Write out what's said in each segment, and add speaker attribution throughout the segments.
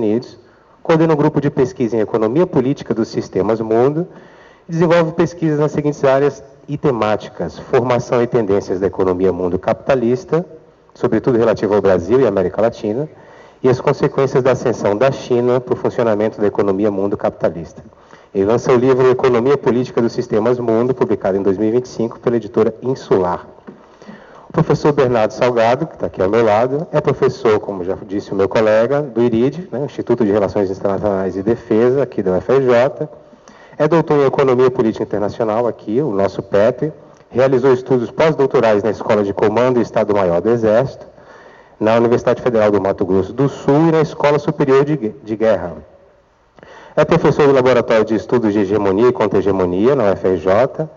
Speaker 1: Unidos, coordena um grupo de pesquisa em economia política dos sistemas mundo e desenvolve pesquisas nas seguintes áreas e temáticas: formação e tendências da economia mundo capitalista, sobretudo relativo ao Brasil e América Latina, e as consequências da ascensão da China para o funcionamento da economia mundo capitalista. Ele lança o livro Economia Política dos Sistemas Mundo, publicado em 2025 pela editora Insular. O professor Bernardo Salgado, que está aqui ao meu lado, é professor, como já disse o meu colega, do IRID, né, Instituto de Relações Internacionais e Defesa, aqui da UFRJ. É doutor em Economia Política Internacional, aqui, o nosso PEP. Realizou estudos pós-doutorais na Escola de Comando e Estado-Maior do Exército, na Universidade Federal do Mato Grosso do Sul e na Escola Superior de Guerra. É professor do Laboratório de Estudos de Hegemonia e Contra-Hegemonia, na UFRJ.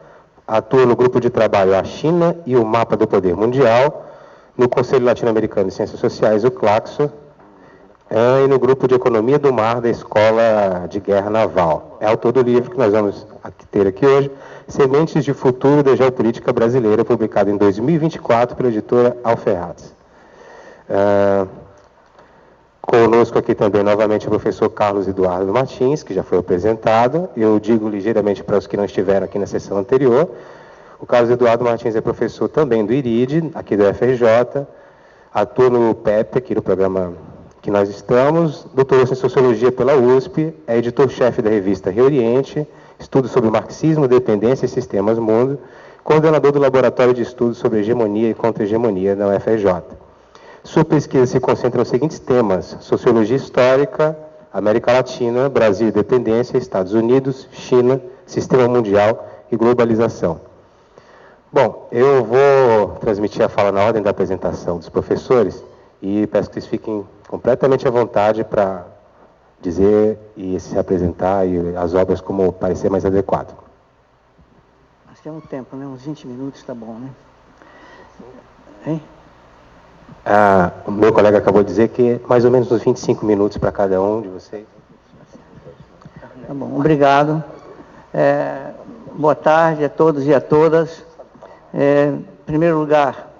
Speaker 1: Atua no grupo de trabalho A China e o Mapa do Poder Mundial, no Conselho Latino-Americano de Ciências Sociais, o CLACSO, e no grupo de Economia do Mar da Escola de Guerra Naval. É autor do livro que nós vamos ter aqui hoje, Sementes de Futuro da Geopolítica Brasileira, publicado em 2024 pela editora Alferraz. Conosco aqui também, novamente, o professor Carlos Eduardo Martins, que já foi apresentado. Eu digo ligeiramente para os que não estiveram aqui na sessão anterior. O Carlos Eduardo Martins é professor também do IRID, aqui do UFRJ, atua no PEP, aqui no programa que nós estamos, doutorou-se em Sociologia pela USP, é editor-chefe da revista Reoriente, estuda sobre marxismo, dependência e sistemas mundo, coordenador do Laboratório de Estudos sobre Hegemonia e Contra-Hegemonia na UFRJ. Sua pesquisa se concentra nos seguintes temas: sociologia histórica, América Latina, Brasil e dependência, Estados Unidos, China, sistema mundial e globalização. Bom, eu vou transmitir a fala na ordem da apresentação dos professores e peço que vocês fiquem completamente à vontade para dizer e se apresentar e as obras como parecer mais adequado.
Speaker 2: Nós temos tempo, né? Uns 20 minutos está bom, né? Hein?
Speaker 1: O meu colega acabou de dizer que mais ou menos uns 25 minutos para cada um de vocês.
Speaker 2: Tá bom, obrigado. Boa tarde a todos e a todas. Em primeiro lugar,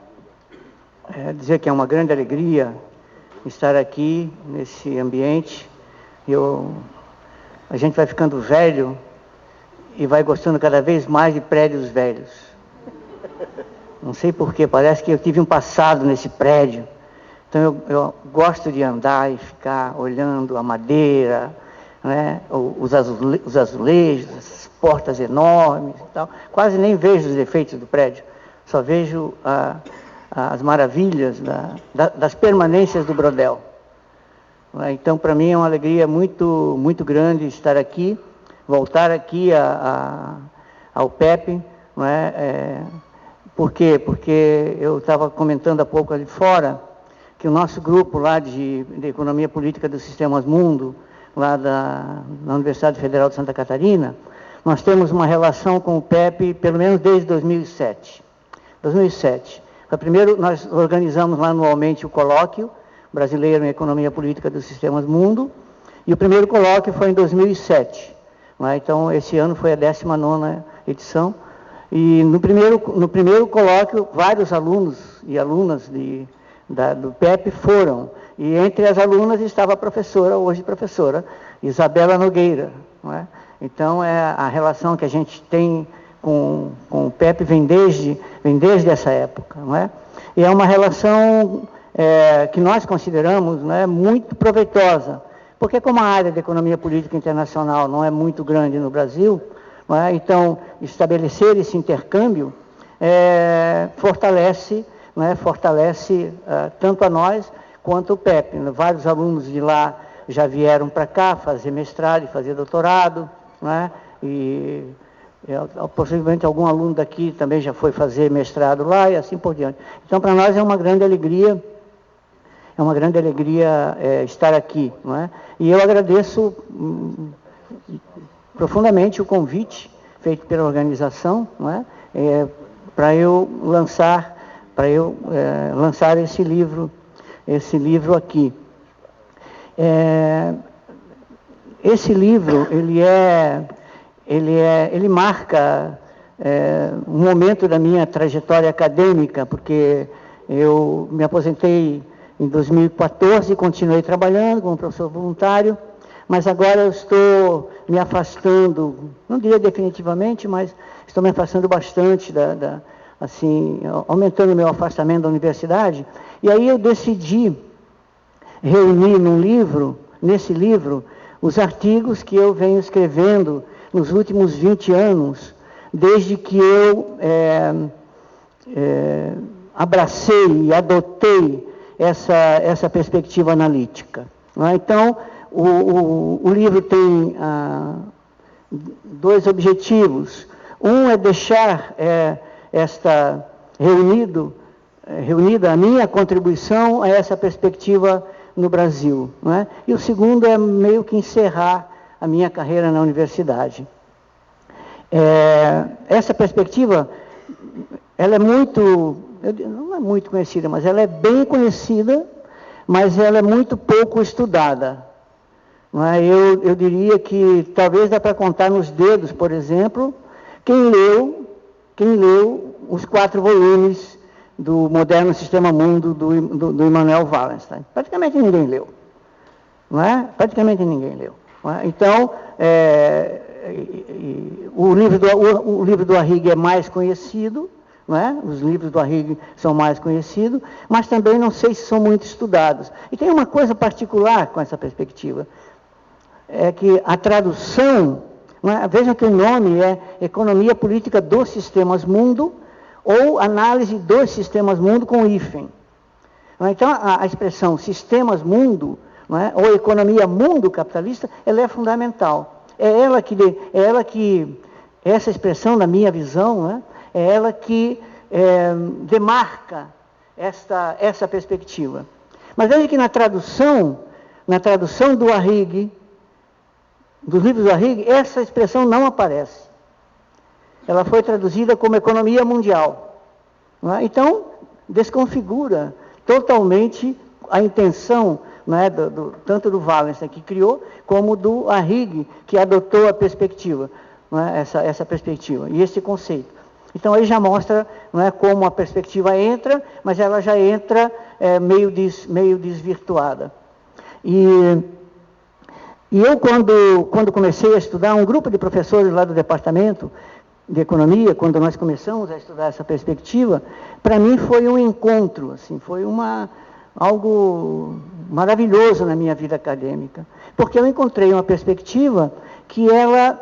Speaker 2: dizer que é uma grande alegria estar aqui nesse ambiente. A gente vai ficando velho e vai gostando cada vez mais de prédios velhos. Não sei porquê, parece que eu tive um passado nesse prédio. Então eu gosto de andar e ficar olhando a madeira, né, os azulejos, as portas enormes e tal. Quase nem vejo os defeitos do prédio, só vejo as maravilhas das permanências do Brodel. Então, para mim é uma alegria muito, muito grande estar aqui, voltar aqui ao PEP, não é? Por quê? Porque eu estava comentando há pouco ali fora que o nosso grupo lá de Economia Política dos Sistemas Mundo, lá na Universidade Federal de Santa Catarina, nós temos uma relação com o PEP pelo menos desde 2007. 2007. Primeiro, nós organizamos lá anualmente o colóquio brasileiro em Economia Política dos Sistemas Mundo, e o primeiro colóquio foi em 2007. Então, esse ano foi a 19ª edição. E no primeiro colóquio, vários alunos e alunas do PEP foram. E entre as alunas estava a professora, hoje professora, Isabela Nogueira. Não é? Então, a relação que a gente tem com o PEP vem desde essa época. Não é? E é uma relação que nós consideramos, não é, muito proveitosa. Porque como a área de economia política internacional não é muito grande no Brasil, então, estabelecer esse intercâmbio fortalece tanto a nós quanto o PEP. Vários alunos de lá já vieram para cá fazer mestrado e fazer doutorado, e possivelmente algum aluno daqui também já foi fazer mestrado lá e assim por diante. Então, para nós é uma grande alegria, estar aqui. E eu agradeço profundamente o convite feito pela organização, para eu lançar esse livro aqui. Esse livro ele marca um momento da minha trajetória acadêmica, porque eu me aposentei Em 2014, continuei trabalhando como professor voluntário, mas agora eu estou me afastando, não diria definitivamente, mas estou me afastando bastante, assim, aumentando o meu afastamento da universidade. E aí eu decidi reunir nesse livro, os artigos que eu venho escrevendo nos últimos 20 anos, desde que eu abracei e adotei essa perspectiva analítica. Não é? Então, o livro tem dois objetivos. Um é deixar reunida a minha contribuição a essa perspectiva no Brasil. Não é? E o segundo é meio que encerrar a minha carreira na universidade. Essa perspectiva, ela não é muito conhecida, mas ela é bem conhecida, mas ela é muito pouco estudada. Não é? Eu diria que talvez dá para contar nos dedos, por exemplo, quem leu os 4 volumes do Moderno Sistema Mundo do Immanuel Wallenstein. Praticamente ninguém leu. Não é? Praticamente ninguém leu. Não é? Então, o livro do Arrighi é mais conhecido, não é? Os livros do Arrighi são mais conhecidos, mas também não sei se são muito estudados. E tem uma coisa particular com essa perspectiva, é que a tradução, não é? Vejam que o nome é Economia Política dos Sistemas Mundo, ou Análise dos Sistemas Mundo com hífen. Então, a expressão Sistemas Mundo, não é? Ou Economia Mundo Capitalista, ela é fundamental. É ela que essa expressão, na minha visão, não é? É ela que demarca essa perspectiva. Mas veja que na tradução do Arrighi, dos livros do Arrighi, essa expressão não aparece. Ela foi traduzida como economia mundial. Não é? Então, desconfigura totalmente a intenção, não é, tanto do Wallenstein, que criou, como do Arrighi, que adotou a perspectiva, não é, essa perspectiva e esse conceito. Então, aí já mostra, não é, como a perspectiva entra, mas ela já entra meio desvirtuada. E eu, quando comecei a estudar, um grupo de professores lá do departamento de economia, quando nós começamos a estudar essa perspectiva, para mim foi um encontro, assim, foi algo maravilhoso na minha vida acadêmica, porque eu encontrei uma perspectiva que ela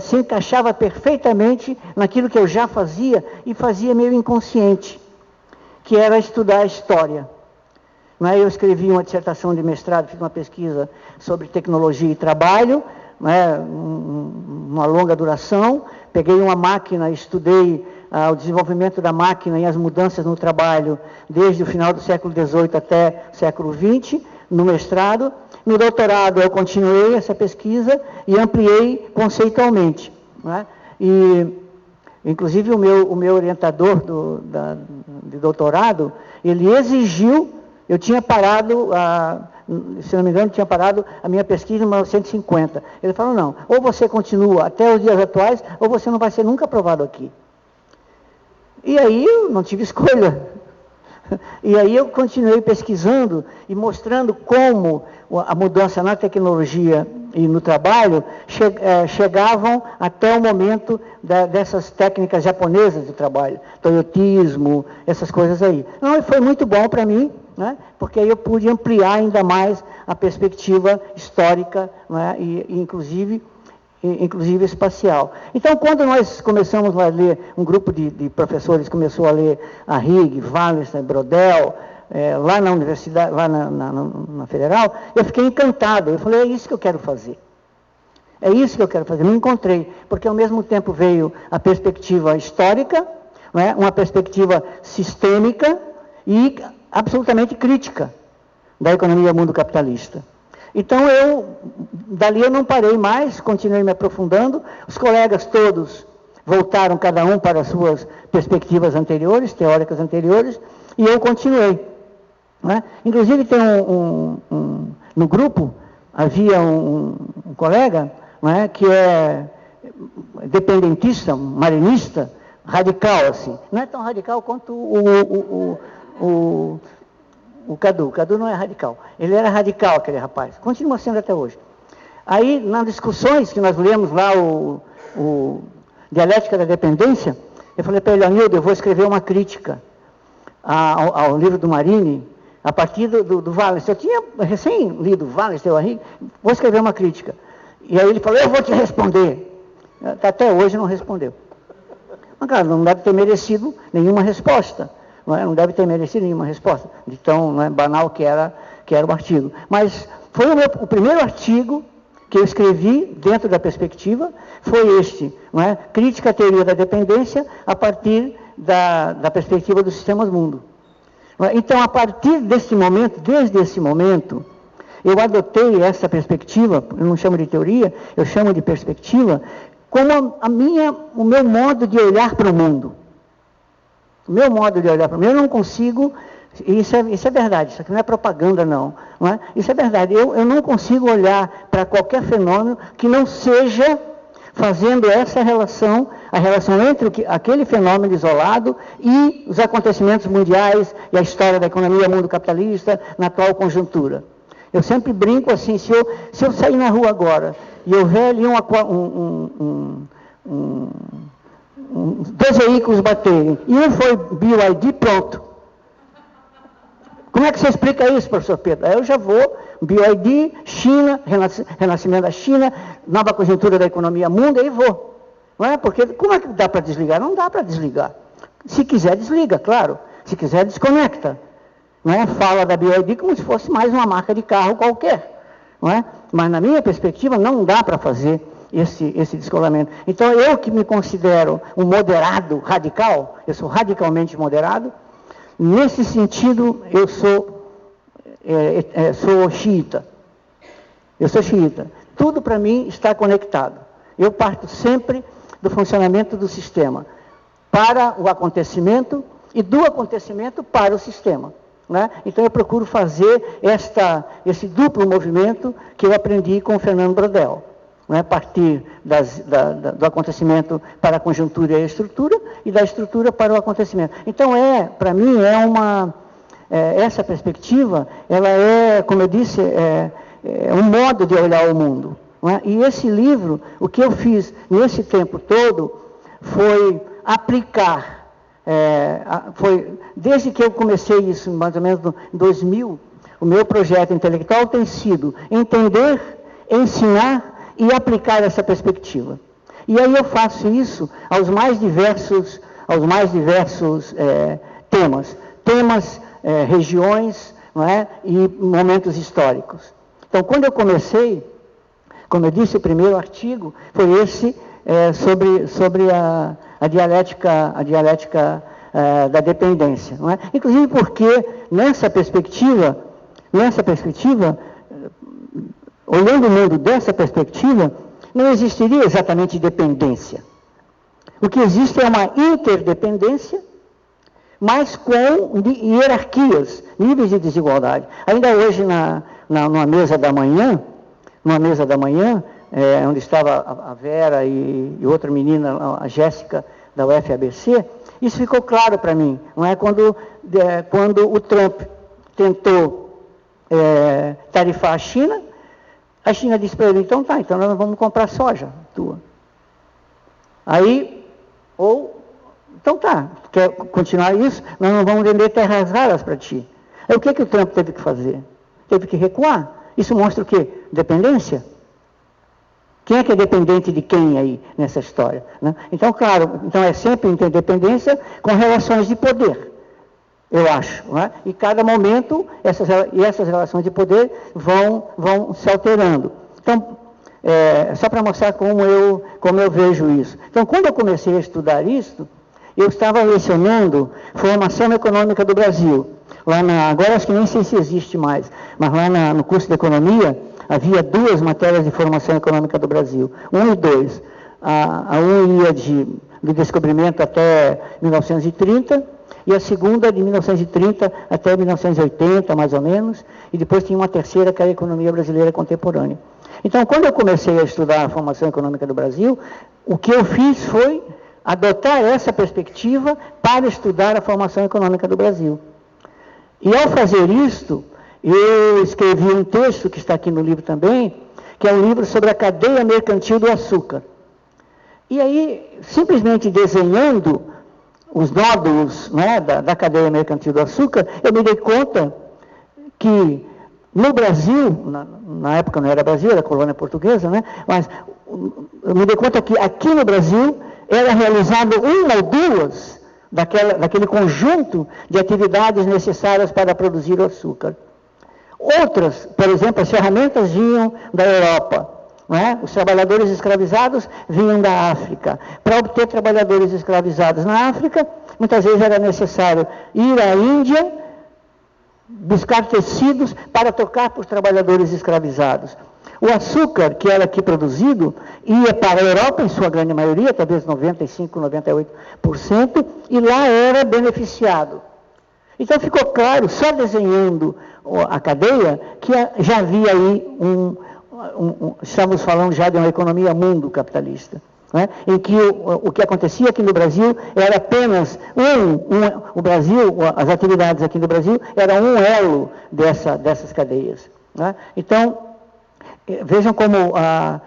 Speaker 2: se encaixava perfeitamente naquilo que eu já fazia e fazia meio inconsciente, que era estudar a história. Eu escrevi uma dissertação de mestrado, fiz uma pesquisa sobre tecnologia e trabalho, uma longa duração. Peguei uma máquina, estudei o desenvolvimento da máquina e as mudanças no trabalho desde o final do século XVIII até o século XX, no mestrado. No doutorado eu continuei essa pesquisa e ampliei conceitualmente. E, inclusive, o meu orientador de doutorado, ele exigiu. Eu tinha parado, se não me engano, tinha parado a minha pesquisa em 1950. Ele falou, não, ou você continua até os dias atuais, ou você não vai ser nunca aprovado aqui. E aí eu não tive escolha. E aí eu continuei pesquisando e mostrando como a mudança na tecnologia e no trabalho chegavam até o momento dessas técnicas japonesas de trabalho, toyotismo, essas coisas aí. Não, e foi muito bom para mim, né? Porque aí eu pude ampliar ainda mais a perspectiva histórica, né? E inclusive espacial. Então, quando nós começamos a ler, um grupo de professores começou a ler Arrighi, Wallenstein, Brodel, lá na universidade, lá na Federal, eu fiquei encantado. Eu falei, é isso que eu quero fazer. É isso que eu quero fazer. Me encontrei, porque ao mesmo tempo veio a perspectiva histórica, né, uma perspectiva sistêmica e absolutamente crítica da economia mundo capitalista. Então, dali eu não parei mais, continuei me aprofundando. Os colegas todos voltaram, cada um para as suas perspectivas anteriores, teóricas anteriores, e eu continuei. Né? Inclusive, tem no grupo, havia um colega, né, que é dependentista, marinista, radical, assim. Não é tão radical quanto o O Cadu não é radical. Ele era radical, aquele rapaz. Continua sendo até hoje. Aí, nas discussões que nós lemos lá, o Dialética da Dependência, eu falei para ele, Anildo, eu vou escrever uma crítica ao livro do Marini, a partir do Wallenstein. Eu tinha recém lido Wallenstein, vou escrever uma crítica. E aí ele falou, eu vou te responder. Até hoje não respondeu. Mas, claro, não deve ter merecido nenhuma resposta. Não deve ter merecido nenhuma resposta, de tão banal que era o artigo. Mas foi o primeiro artigo que eu escrevi dentro da perspectiva, foi este, Crítica à Teoria da Dependência a partir da perspectiva dos sistemas mundo. Então, a partir desse momento, desde esse momento, eu adotei essa perspectiva, eu não chamo de teoria, eu chamo de perspectiva, como o meu modo de olhar para o mundo. O meu modo de olhar para o mundo, eu não consigo, isso é verdade, isso aqui não é propaganda não é? Isso é verdade, eu não consigo olhar para qualquer fenômeno que não seja fazendo essa relação, a relação entre aquele fenômeno isolado e os acontecimentos mundiais e a história da economia mundo capitalista na atual conjuntura. Eu sempre brinco assim, se eu sair na rua agora e eu ver ali dois veículos baterem e um foi BYD, pronto. Como é que você explica isso, professor Pedro? Aí eu já vou, BYD, China, renascimento da China, nova conjuntura da economia mundo, aí vou. Não é? Porque como é que dá para desligar? Não dá para desligar. Se quiser, desliga, claro. Se quiser, desconecta. Não é? Fala da BYD como se fosse mais uma marca de carro qualquer. Não é? Mas na minha perspectiva, não dá para fazer esse descolamento. Então, eu que me considero um moderado radical, eu sou radicalmente moderado, nesse sentido, eu sou xiita. Eu sou xiita. Tudo para mim está conectado. Eu parto sempre do funcionamento do sistema para o acontecimento e do acontecimento para o sistema. Né? Então eu procuro fazer esse duplo movimento que eu aprendi com o Fernando Brodel. A partir do acontecimento para a conjuntura e a estrutura, e da estrutura para o acontecimento. Então, para mim, essa perspectiva, ela como eu disse, um modo de olhar o mundo. E esse livro, o que eu fiz nesse tempo todo, foi aplicar, desde que eu comecei isso, mais ou menos em 2000, o meu projeto intelectual tem sido entender, ensinar, e aplicar essa perspectiva. E aí eu faço isso aos mais diversos temas, regiões, não é? E momentos históricos. Então, quando eu comecei, como eu disse, o primeiro artigo foi esse sobre a dialética da dependência. Não é? Inclusive porque nessa perspectiva, olhando o mundo dessa perspectiva, não existiria exatamente dependência. O que existe é uma interdependência, mas com hierarquias, níveis de desigualdade. Ainda hoje, numa mesa da manhã, onde estava a Vera e outra menina, a Jéssica, da UFABC, isso ficou claro para mim. Não é? Quando o Trump tentou tarifar a China disse para ele, então nós vamos comprar soja tua. Aí, então quer continuar isso? Nós não vamos vender terras raras para ti. Aí o que o Trump teve que fazer? Teve que recuar. Isso mostra o quê? Dependência? Quem é que é dependente de quem aí nessa história? Né? Então, claro, é sempre interdependência com relações de poder. Eu acho. Não é? E cada momento, essas relações de poder vão se alterando. Então, só para mostrar como eu vejo isso. Então, quando eu comecei a estudar isso, eu estava lecionando Formação Econômica do Brasil. Agora acho que nem sei se existe mais, mas lá no curso de Economia, havia 2 matérias de Formação Econômica do Brasil, 1 e 2. A 1 ia do descobrimento até 1930, e a segunda de 1930 até 1980, mais ou menos, e depois tinha uma terceira, que era a economia brasileira contemporânea. Então, quando eu comecei a estudar a formação econômica do Brasil, o que eu fiz foi adotar essa perspectiva para estudar a formação econômica do Brasil. E ao fazer isto, eu escrevi um texto que está aqui no livro também, que é um livro sobre a cadeia mercantil do açúcar. E aí, simplesmente desenhando os nódulos, né, da cadeia mercantil do açúcar, eu me dei conta que no Brasil, na época não era Brasil, era colônia portuguesa, né, mas eu me dei conta que aqui no Brasil era realizado uma ou duas daquele conjunto de atividades necessárias para produzir o açúcar. Outras, por exemplo, as ferramentas vinham da Europa, não é? Os trabalhadores escravizados vinham da África. Para obter trabalhadores escravizados na África, muitas vezes era necessário ir à Índia, buscar tecidos para trocar por trabalhadores escravizados. O açúcar que era aqui produzido ia para a Europa, em sua grande maioria, talvez 95%, 98%, e lá era beneficiado. Então ficou claro, só desenhando a cadeia, que já havia aí estamos falando já de uma economia mundo capitalista, né? Em que o que acontecia aqui no Brasil era apenas o Brasil, as atividades aqui no Brasil eram um elo dessas cadeias, né? Então, vejam como a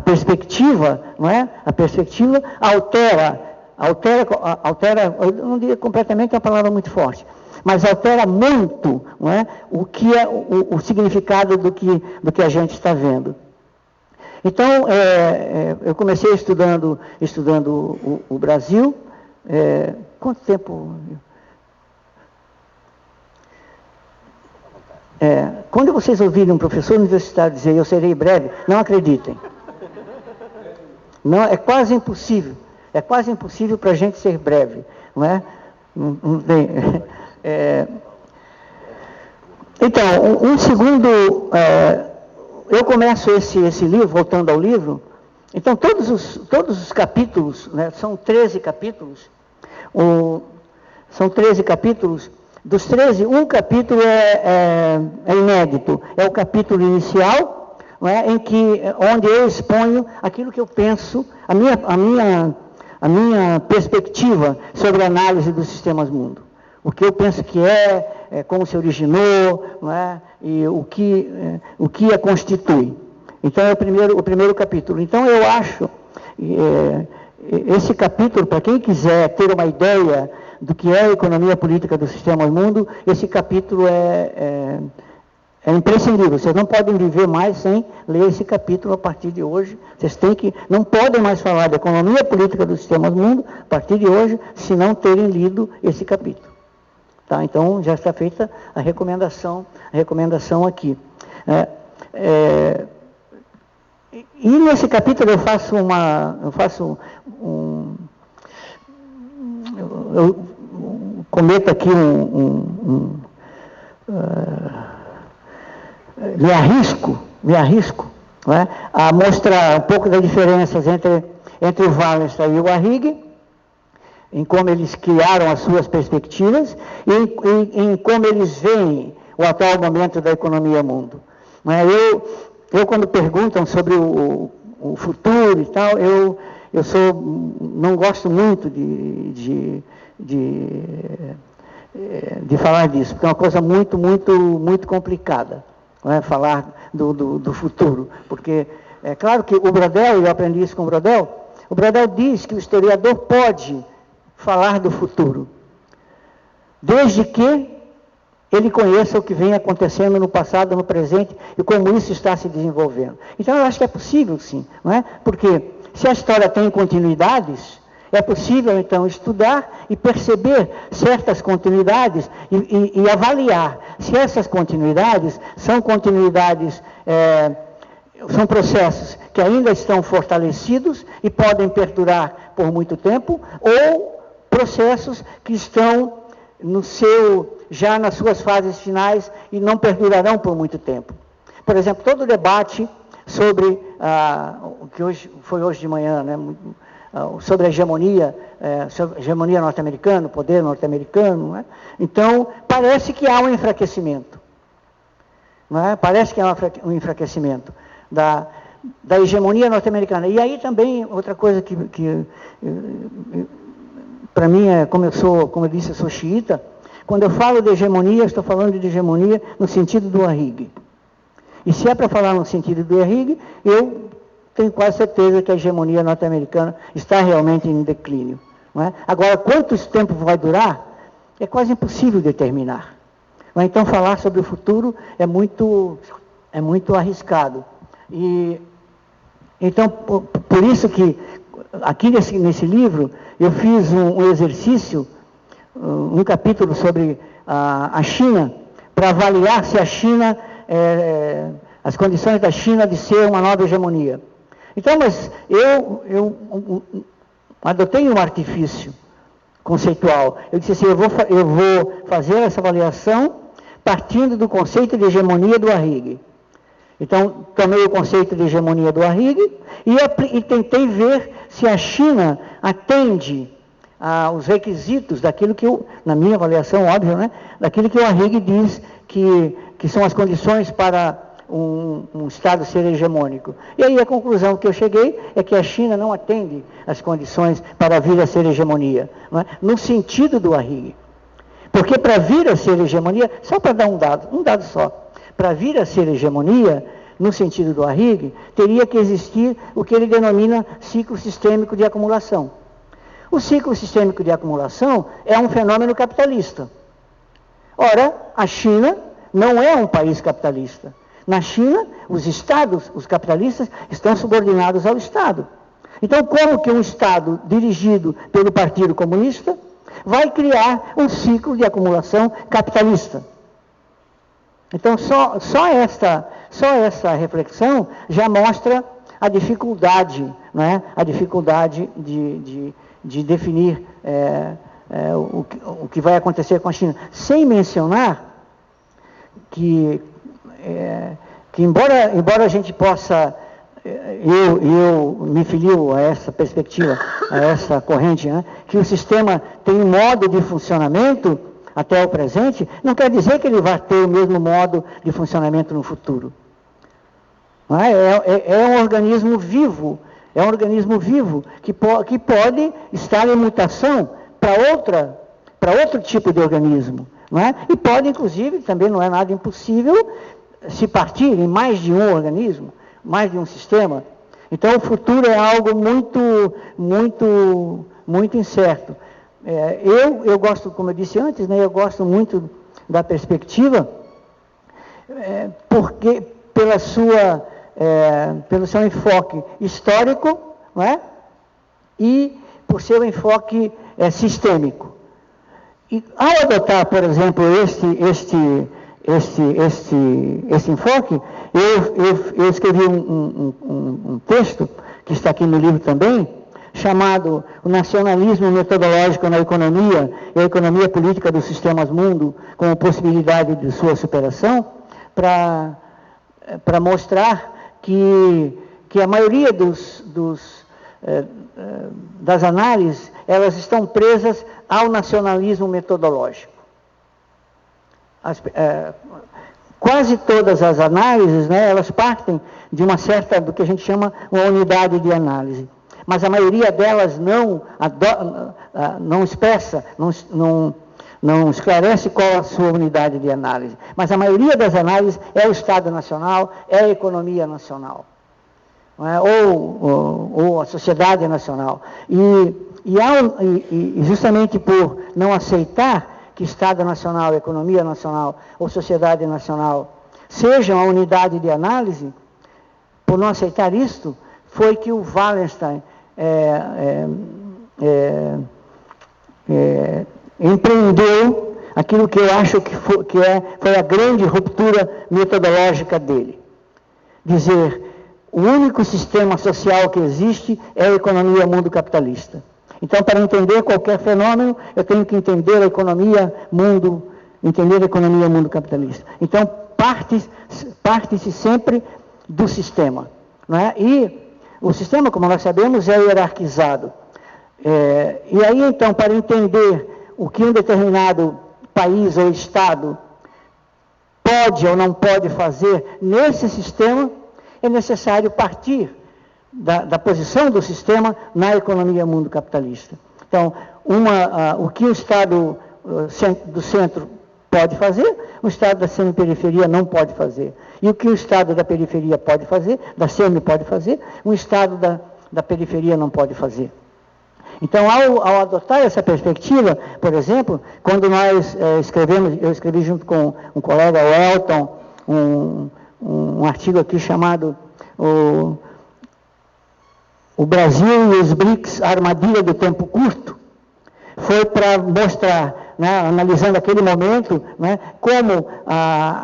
Speaker 2: perspectiva, não é? A perspectiva altera, eu não diria completamente, é uma palavra muito forte, mas altera muito, não é? O que é o significado do que a gente está vendo. Então, eu comecei estudando o Brasil. Quanto tempo? Quando vocês ouvirem um professor universitário dizer eu serei breve, não acreditem. Não, é quase impossível. É quase impossível para a gente ser breve, não é? Não tem. Então, um segundo, eu começo esse livro, voltando ao livro, então todos os capítulos, né, são 13 capítulos, dos 13, um capítulo é inédito, é o capítulo inicial, não é, onde eu exponho aquilo que eu penso, a minha perspectiva sobre a análise dos sistemas mundo. O que eu penso que como se originou, não é? E o que a constitui. Então, é o primeiro capítulo. Então, eu acho, esse capítulo, para quem quiser ter uma ideia do que é a economia política do sistema mundo, esse capítulo é imprescindível. Vocês não podem viver mais sem ler esse capítulo a partir de hoje. Vocês não podem mais falar da economia política do sistema mundo a partir de hoje, se não terem lido esse capítulo. Tá? Então, já está feita a recomendação aqui. E nesse capítulo eu cometo aqui me arrisco, não é? A mostrar um pouco das diferenças entre o Wallenstein e o Arrighi, em como eles criaram as suas perspectivas e em como eles veem o atual momento da economia mundo. Eu quando perguntam sobre o futuro e tal, eu não gosto muito de falar disso, porque é uma coisa muito, muito, muito complicada, não é? Falar do futuro, porque é claro que o Brodel, eu aprendi isso com o Brodel diz que o historiador pode falar do futuro, desde que ele conheça o que vem acontecendo no passado, no presente, e como isso está se desenvolvendo. Então, eu acho que é possível, sim, não é? Porque se a história tem continuidades, é possível, então, estudar e perceber certas continuidades e avaliar se essas continuidades são são processos que ainda estão fortalecidos e podem perdurar por muito tempo, ou processos que estão já nas suas fases finais e não perdurarão por muito tempo. Por exemplo, todo o debate sobre o que foi hoje de manhã, né, sobre a hegemonia norte-americana, o poder norte-americano, né? Então, parece que há um enfraquecimento. Não é? Parece que há um enfraquecimento da hegemonia norte-americana. E aí também, outra coisa que para mim, como eu disse, eu sou xiita. Quando eu falo de hegemonia, estou falando de hegemonia no sentido do Arrighi. E se é para falar no sentido do Arrighi, eu tenho quase certeza que a hegemonia norte-americana está realmente em declínio. Não é? Agora, quanto tempo vai durar, é quase impossível determinar. Então, falar sobre o futuro é muito arriscado. E, então, por isso que, aqui nesse livro, eu fiz um exercício, um capítulo sobre a China, para avaliar se a China, as condições da China de ser uma nova hegemonia. Então, mas eu adotei um artifício conceitual. Eu disse assim, eu vou fazer essa avaliação partindo do conceito de hegemonia do Arrighi. Então, tomei o conceito de hegemonia do Arrighi e tentei ver se a China atende aos requisitos daquilo que na minha avaliação, óbvio, né, daquilo que o Arrighi diz que são as condições para um Estado ser hegemônico. E aí a conclusão que eu cheguei é que a China não atende às condições para vir a ser hegemonia, não é? No sentido do Arrighi. Porque para vir a ser hegemonia, só para dar um dado só, para vir a ser hegemonia, no sentido do Arrighi, teria que existir o que ele denomina ciclo sistêmico de acumulação. O ciclo sistêmico de acumulação é um fenômeno capitalista. Ora, a China não é um país capitalista. Na China, os estados, os capitalistas, estão subordinados ao Estado. Então, como que um Estado dirigido pelo Partido Comunista vai criar um ciclo de acumulação capitalista? Então, só essa reflexão já mostra a dificuldade, não é? A dificuldade de definir o que vai acontecer com a China. Sem mencionar que embora a gente possa, eu me filio a essa perspectiva, a essa corrente, né, que o sistema tem um modo de funcionamento até o presente, não quer dizer que ele vai ter o mesmo modo de funcionamento no futuro. Não é? É um organismo vivo, que pode estar em mutação para outro tipo de organismo. Não é? E pode, inclusive, também não é nada impossível, se partir em mais de um organismo, mais de um sistema. Então, o futuro é algo muito incerto. Eu gosto, como eu disse antes, né, eu gosto muito da perspectiva, porque pelo seu enfoque histórico, não é? E por seu enfoque sistêmico. E ao adotar, por exemplo, esse enfoque, eu escrevi um texto, que está aqui no livro também, chamado O Nacionalismo Metodológico na Economia e a Economia Política dos Sistemas Mundo, como possibilidade de sua superação, para mostrar que a maioria das análises, elas estão presas ao nacionalismo metodológico. Quase todas as análises, né, elas partem de uma certa, do que a gente chama uma unidade de análise. Mas a maioria delas não expressa, não esclarece qual a sua unidade de análise. Mas a maioria das análises é o Estado Nacional, é a economia nacional, não é? ou a sociedade nacional. E justamente por não aceitar que Estado Nacional, economia nacional ou sociedade nacional sejam a unidade de análise, por não aceitar isto, foi que o Wallenstein empreendeu aquilo que eu acho que foi a grande ruptura metodológica dele. Dizer, o único sistema social que existe é a economia mundo capitalista. Então, para entender qualquer fenômeno, eu tenho que entender a economia mundo capitalista. Então, parte-se sempre do sistema. Não é? E o sistema, como nós sabemos, é hierarquizado. E aí, então, para entender o que um determinado país ou Estado pode ou não pode fazer nesse sistema, é necessário partir da posição do sistema na economia mundo capitalista. Então, o que o Estado do centro pode fazer, o Estado da semiperiferia não pode fazer. E o que o Estado da periferia pode fazer, da semi pode fazer, o Estado da periferia não pode fazer. Então, ao adotar essa perspectiva, por exemplo, quando nós eu escrevi junto com um colega, o Elton, um artigo aqui chamado O Brasil e os BRICS, a armadilha do tempo curto, foi para mostrar, né, analisando aquele momento, né, como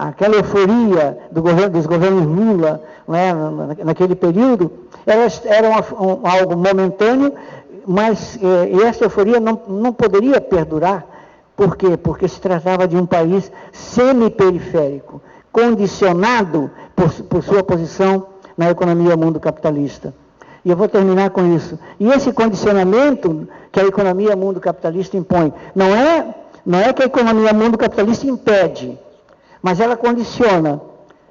Speaker 2: aquela euforia dos governos Lula, né, naquele período, elas eram algo momentâneo, mas essa euforia não poderia perdurar. Por quê? Porque se tratava de um país semiperiférico, condicionado por sua posição na economia mundo capitalista. E eu vou terminar com isso. E esse condicionamento que a economia mundo capitalista impõe, não é que a economia mundo capitalista impede, mas ela condiciona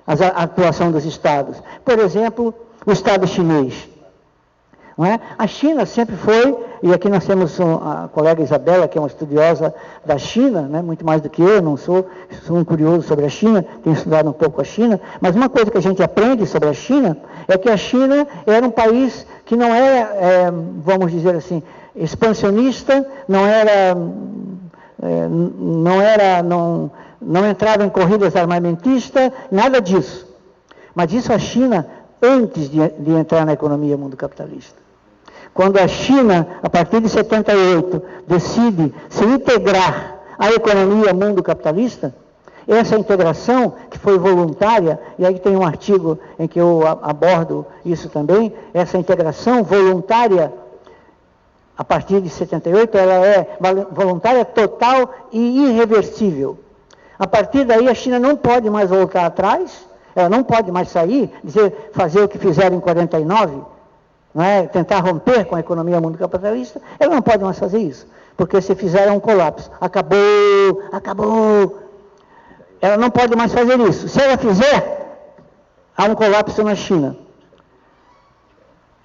Speaker 2: a atuação dos Estados. Por exemplo, o Estado chinês. Não é? A China sempre foi, e aqui nós temos a colega Isabela, que é uma estudiosa da China, né, muito mais do que eu, não sou um curioso sobre a China, tenho estudado um pouco a China, mas uma coisa que a gente aprende sobre a China é que a China era um país que não era, vamos dizer assim, expansionista, não entrava em corridas armamentistas, nada disso. Mas isso a China antes de entrar na economia mundo capitalista. Quando a China, a partir de 78, decide se integrar à economia mundo capitalista, essa integração, que foi voluntária, e aí tem um artigo em que eu abordo isso também, essa integração voluntária, a partir de 78, ela é voluntária, total e irreversível. A partir daí, a China não pode mais voltar atrás, ela não pode mais sair, fazer o que fizeram em 49, não é? Tentar romper com a economia mundo capitalista, ela não pode mais fazer isso, porque se fizer é um colapso. Acabou. Ela não pode mais fazer isso. Se ela fizer, há um colapso na China.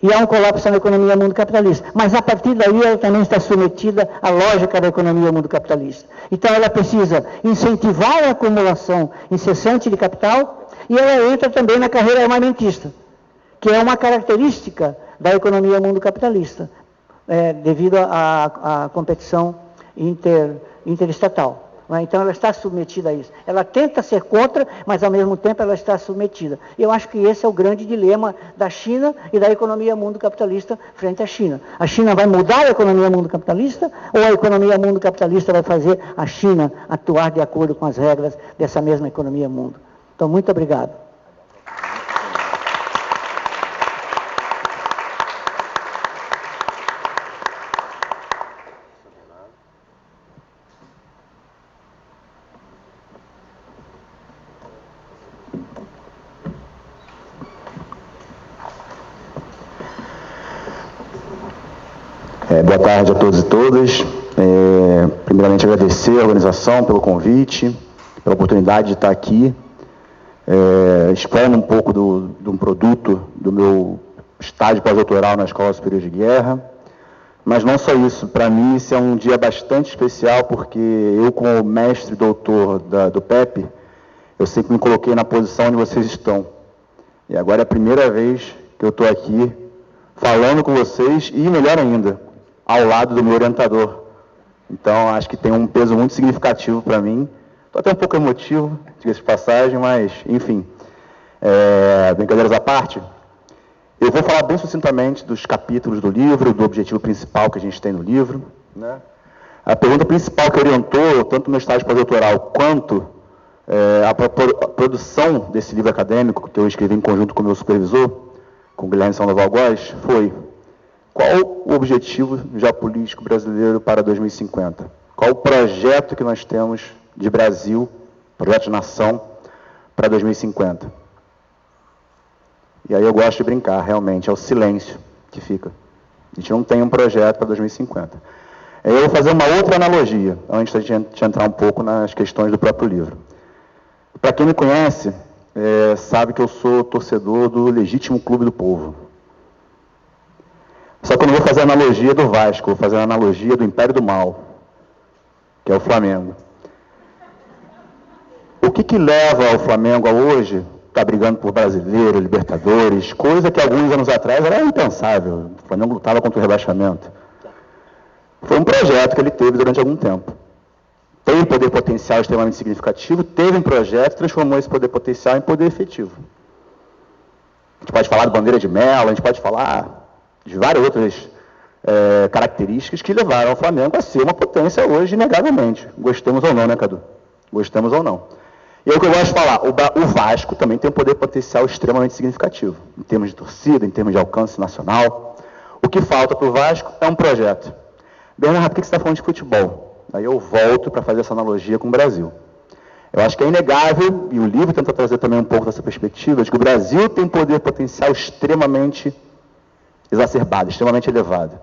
Speaker 2: E há um colapso na economia mundo capitalista. Mas a partir daí ela também está submetida à lógica da economia mundo capitalista. Então ela precisa incentivar a acumulação incessante de capital e ela entra também na carreira armamentista, que é uma característica da economia mundo capitalista, devido à competição interestatal. Então ela está submetida a isso. Ela tenta ser contra, mas ao mesmo tempo ela está submetida. Eu acho que esse é o grande dilema da China e da economia mundo capitalista frente à China. A China vai mudar a economia mundo capitalista ou a economia mundo capitalista vai fazer a China atuar de acordo com as regras dessa mesma economia mundo? Então, muito obrigado.
Speaker 3: Boa tarde a todos e todas. Primeiramente, agradecer a organização pelo convite, pela oportunidade de estar aqui, expondo um pouco de um produto do meu estágio pós-doutoral na Escola Superior de Guerra. Mas não só isso, para mim esse é um dia bastante especial, porque eu, como mestre e doutor do PEP, eu sempre me coloquei na posição onde vocês estão. E agora é a primeira vez que eu estou aqui falando com vocês e, melhor ainda, ao lado do meu orientador. Então, acho que tem um peso muito significativo para mim. Estou até um pouco emotivo, diga-se de passagem, mas, enfim, brincadeiras à parte, eu vou falar bem sucintamente dos capítulos do livro, do objetivo principal que a gente tem no livro, né? A pergunta principal que orientou, tanto o meu estágio pós-doutoral quanto a produção desse livro acadêmico, que eu escrevi em conjunto com o meu supervisor, com o Guilherme Sandoval Góes, foi: qual o objetivo geopolítico brasileiro para 2050? Qual o projeto que nós temos de Brasil, projeto de nação, para 2050? E aí eu gosto de brincar, realmente, é o silêncio que fica. A gente não tem um projeto para 2050. Eu vou fazer uma outra analogia, antes da gente entrar um pouco nas questões do próprio livro. Para quem me conhece, sabe que eu sou torcedor do legítimo Clube do Povo. Só que eu não vou fazer a analogia do Vasco, vou fazer a analogia do Império do Mal, que é o Flamengo. O que leva o Flamengo a hoje estar brigando por Brasileiro, Libertadores, coisa que alguns anos atrás era impensável. O Flamengo lutava contra o rebaixamento. Foi um projeto que ele teve durante algum tempo. Tem um poder potencial extremamente significativo, teve um projeto, transformou esse poder potencial em poder efetivo. A gente pode falar de bandeira de Melo, a gente pode falar de várias outras características que levaram o Flamengo a ser uma potência hoje, inegavelmente. Gostamos ou não, né, Cadu? Gostamos ou não. E é o que eu gosto de falar, o Vasco também tem um poder potencial extremamente significativo, em termos de torcida, em termos de alcance nacional. O que falta para o Vasco é um projeto. Bernardo, por que você está falando de futebol? Aí eu volto para fazer essa analogia com o Brasil. Eu acho que é inegável, e o livro tenta trazer também um pouco dessa perspectiva, de que o Brasil tem um poder potencial extremamente exacerbado, extremamente elevado.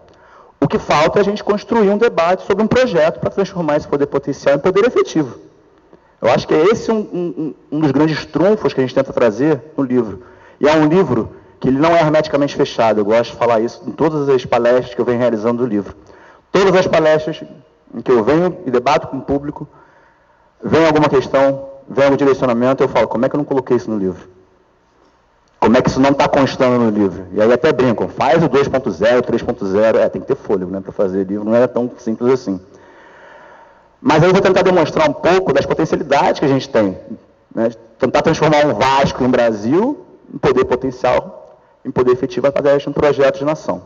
Speaker 3: O que falta é a gente construir um debate sobre um projeto para transformar esse poder potencial em poder efetivo. Eu acho que é esse um dos grandes trunfos que a gente tenta trazer no livro. E é um livro que ele não é hermeticamente fechado. Eu gosto de falar isso em todas as palestras que eu venho realizando do livro. Todas as palestras em que eu venho e debato com o público, vem alguma questão, vem algum direcionamento, eu falo, como é que eu não coloquei isso no livro? Como é que isso não está constando no livro? E aí até brincam, faz o 2.0, 3.0, tem que ter fôlego, né, para fazer livro, não é tão simples assim. Mas aí eu vou tentar demonstrar um pouco das potencialidades que a gente tem, né, tentar transformar um Vasco em Brasil, em poder potencial, em poder efetivo, através de um projeto de nação.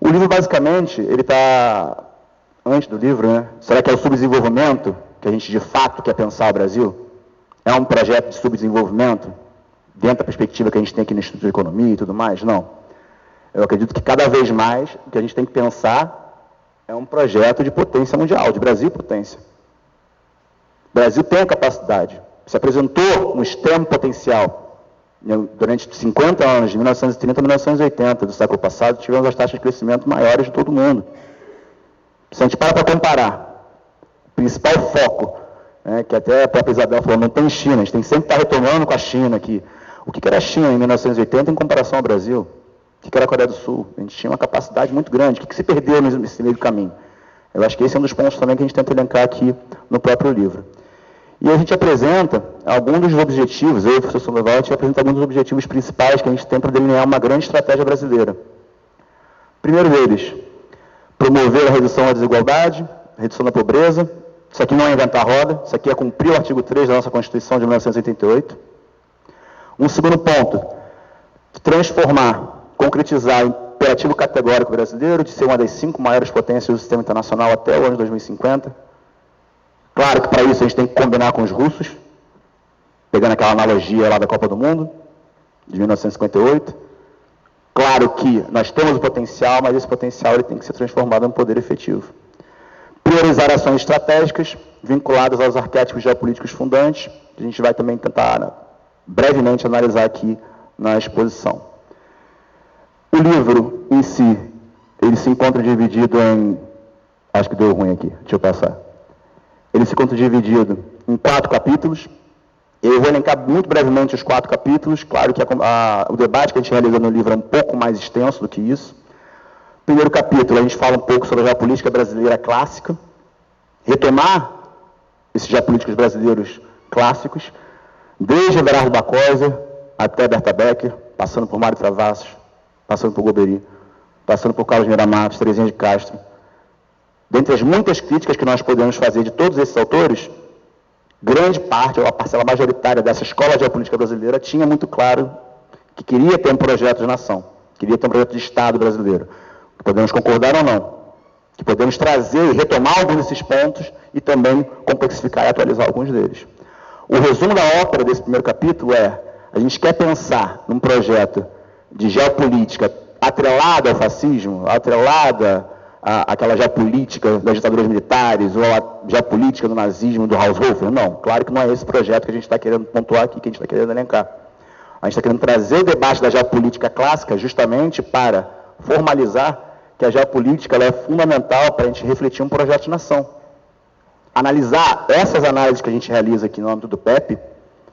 Speaker 3: O livro, basicamente, ele está, antes do livro, né, será que é o subdesenvolvimento que a gente, de fato, quer pensar o Brasil? É um projeto de subdesenvolvimento, dentro da perspectiva que a gente tem aqui no Instituto de Economia e tudo mais? Não. Eu acredito que cada vez mais o que a gente tem que pensar é um projeto de potência mundial, de Brasil potência. O Brasil tem a capacidade, se apresentou um extremo potencial. Durante 50 anos, de 1930 a 1980 do século passado, tivemos as taxas de crescimento maiores de todo mundo. Se a gente para comparar, o principal foco, né, que até a própria Isabel falou, não tem China, a gente tem que sempre estar retomando com a China aqui. O que era a China em 1980 em comparação ao Brasil? O que era a Coreia do Sul? A gente tinha uma capacidade muito grande. O que se perdeu nesse meio do caminho? Eu acho que esse é um dos pontos também que a gente tenta elencar aqui no próprio livro. E a gente apresenta alguns dos objetivos, eu e o professor Leval, a gente apresenta alguns dos objetivos principais que a gente tem para delinear uma grande estratégia brasileira. Primeiro deles, promover a redução da desigualdade, a redução da pobreza. Isso aqui não é inventar a roda, isso aqui é cumprir o artigo 3 da nossa Constituição de 1988. Um segundo ponto, transformar, concretizar o imperativo categórico brasileiro de ser uma das 5 maiores potências do sistema internacional até o ano de 2050. Claro que para isso a gente tem que combinar com os russos, pegando aquela analogia lá da Copa do Mundo, de 1958. Claro que nós temos o potencial, mas esse potencial ele tem que ser transformado em poder efetivo. Priorizar ações estratégicas vinculadas aos arquétipos geopolíticos fundantes, que a gente vai também tentar brevemente analisar aqui na exposição. O livro em si, ele se encontra dividido em... Acho que deu ruim aqui, deixa eu passar. Ele se encontra dividido em 4 capítulos. Eu vou elencar muito brevemente os 4 capítulos. Claro que o debate que a gente realiza no livro é um pouco mais extenso do que isso. Primeiro capítulo, a gente fala um pouco sobre a geopolítica brasileira clássica. Retomar esses geopolíticos brasileiros clássicos, desde Everardo Barbosa até Berta Becker, passando por Mário Travassos, passando por Golbery, passando por Carlos Meira Matos, Terezinha de Castro. Dentre as muitas críticas que nós podemos fazer de todos esses autores, grande parte, ou a parcela majoritária dessa escola de geopolítica brasileira tinha muito claro que queria ter um projeto de nação, queria ter um projeto de Estado brasileiro. Podemos concordar ou não, que podemos trazer e retomar alguns desses pontos e também complexificar e atualizar alguns deles. O resumo da ópera desse primeiro capítulo é: a gente quer pensar num projeto de geopolítica atrelada ao fascismo, atrelada àquela geopolítica das ditaduras militares ou a geopolítica do nazismo, do Haushofer? Não, claro que não é esse projeto que a gente está querendo pontuar aqui, que a gente está querendo elencar. A gente está querendo trazer o debate da geopolítica clássica justamente para formalizar que a geopolítica ela é fundamental para a gente refletir um projeto de nação. Analisar essas análises que a gente realiza aqui no âmbito do PEP,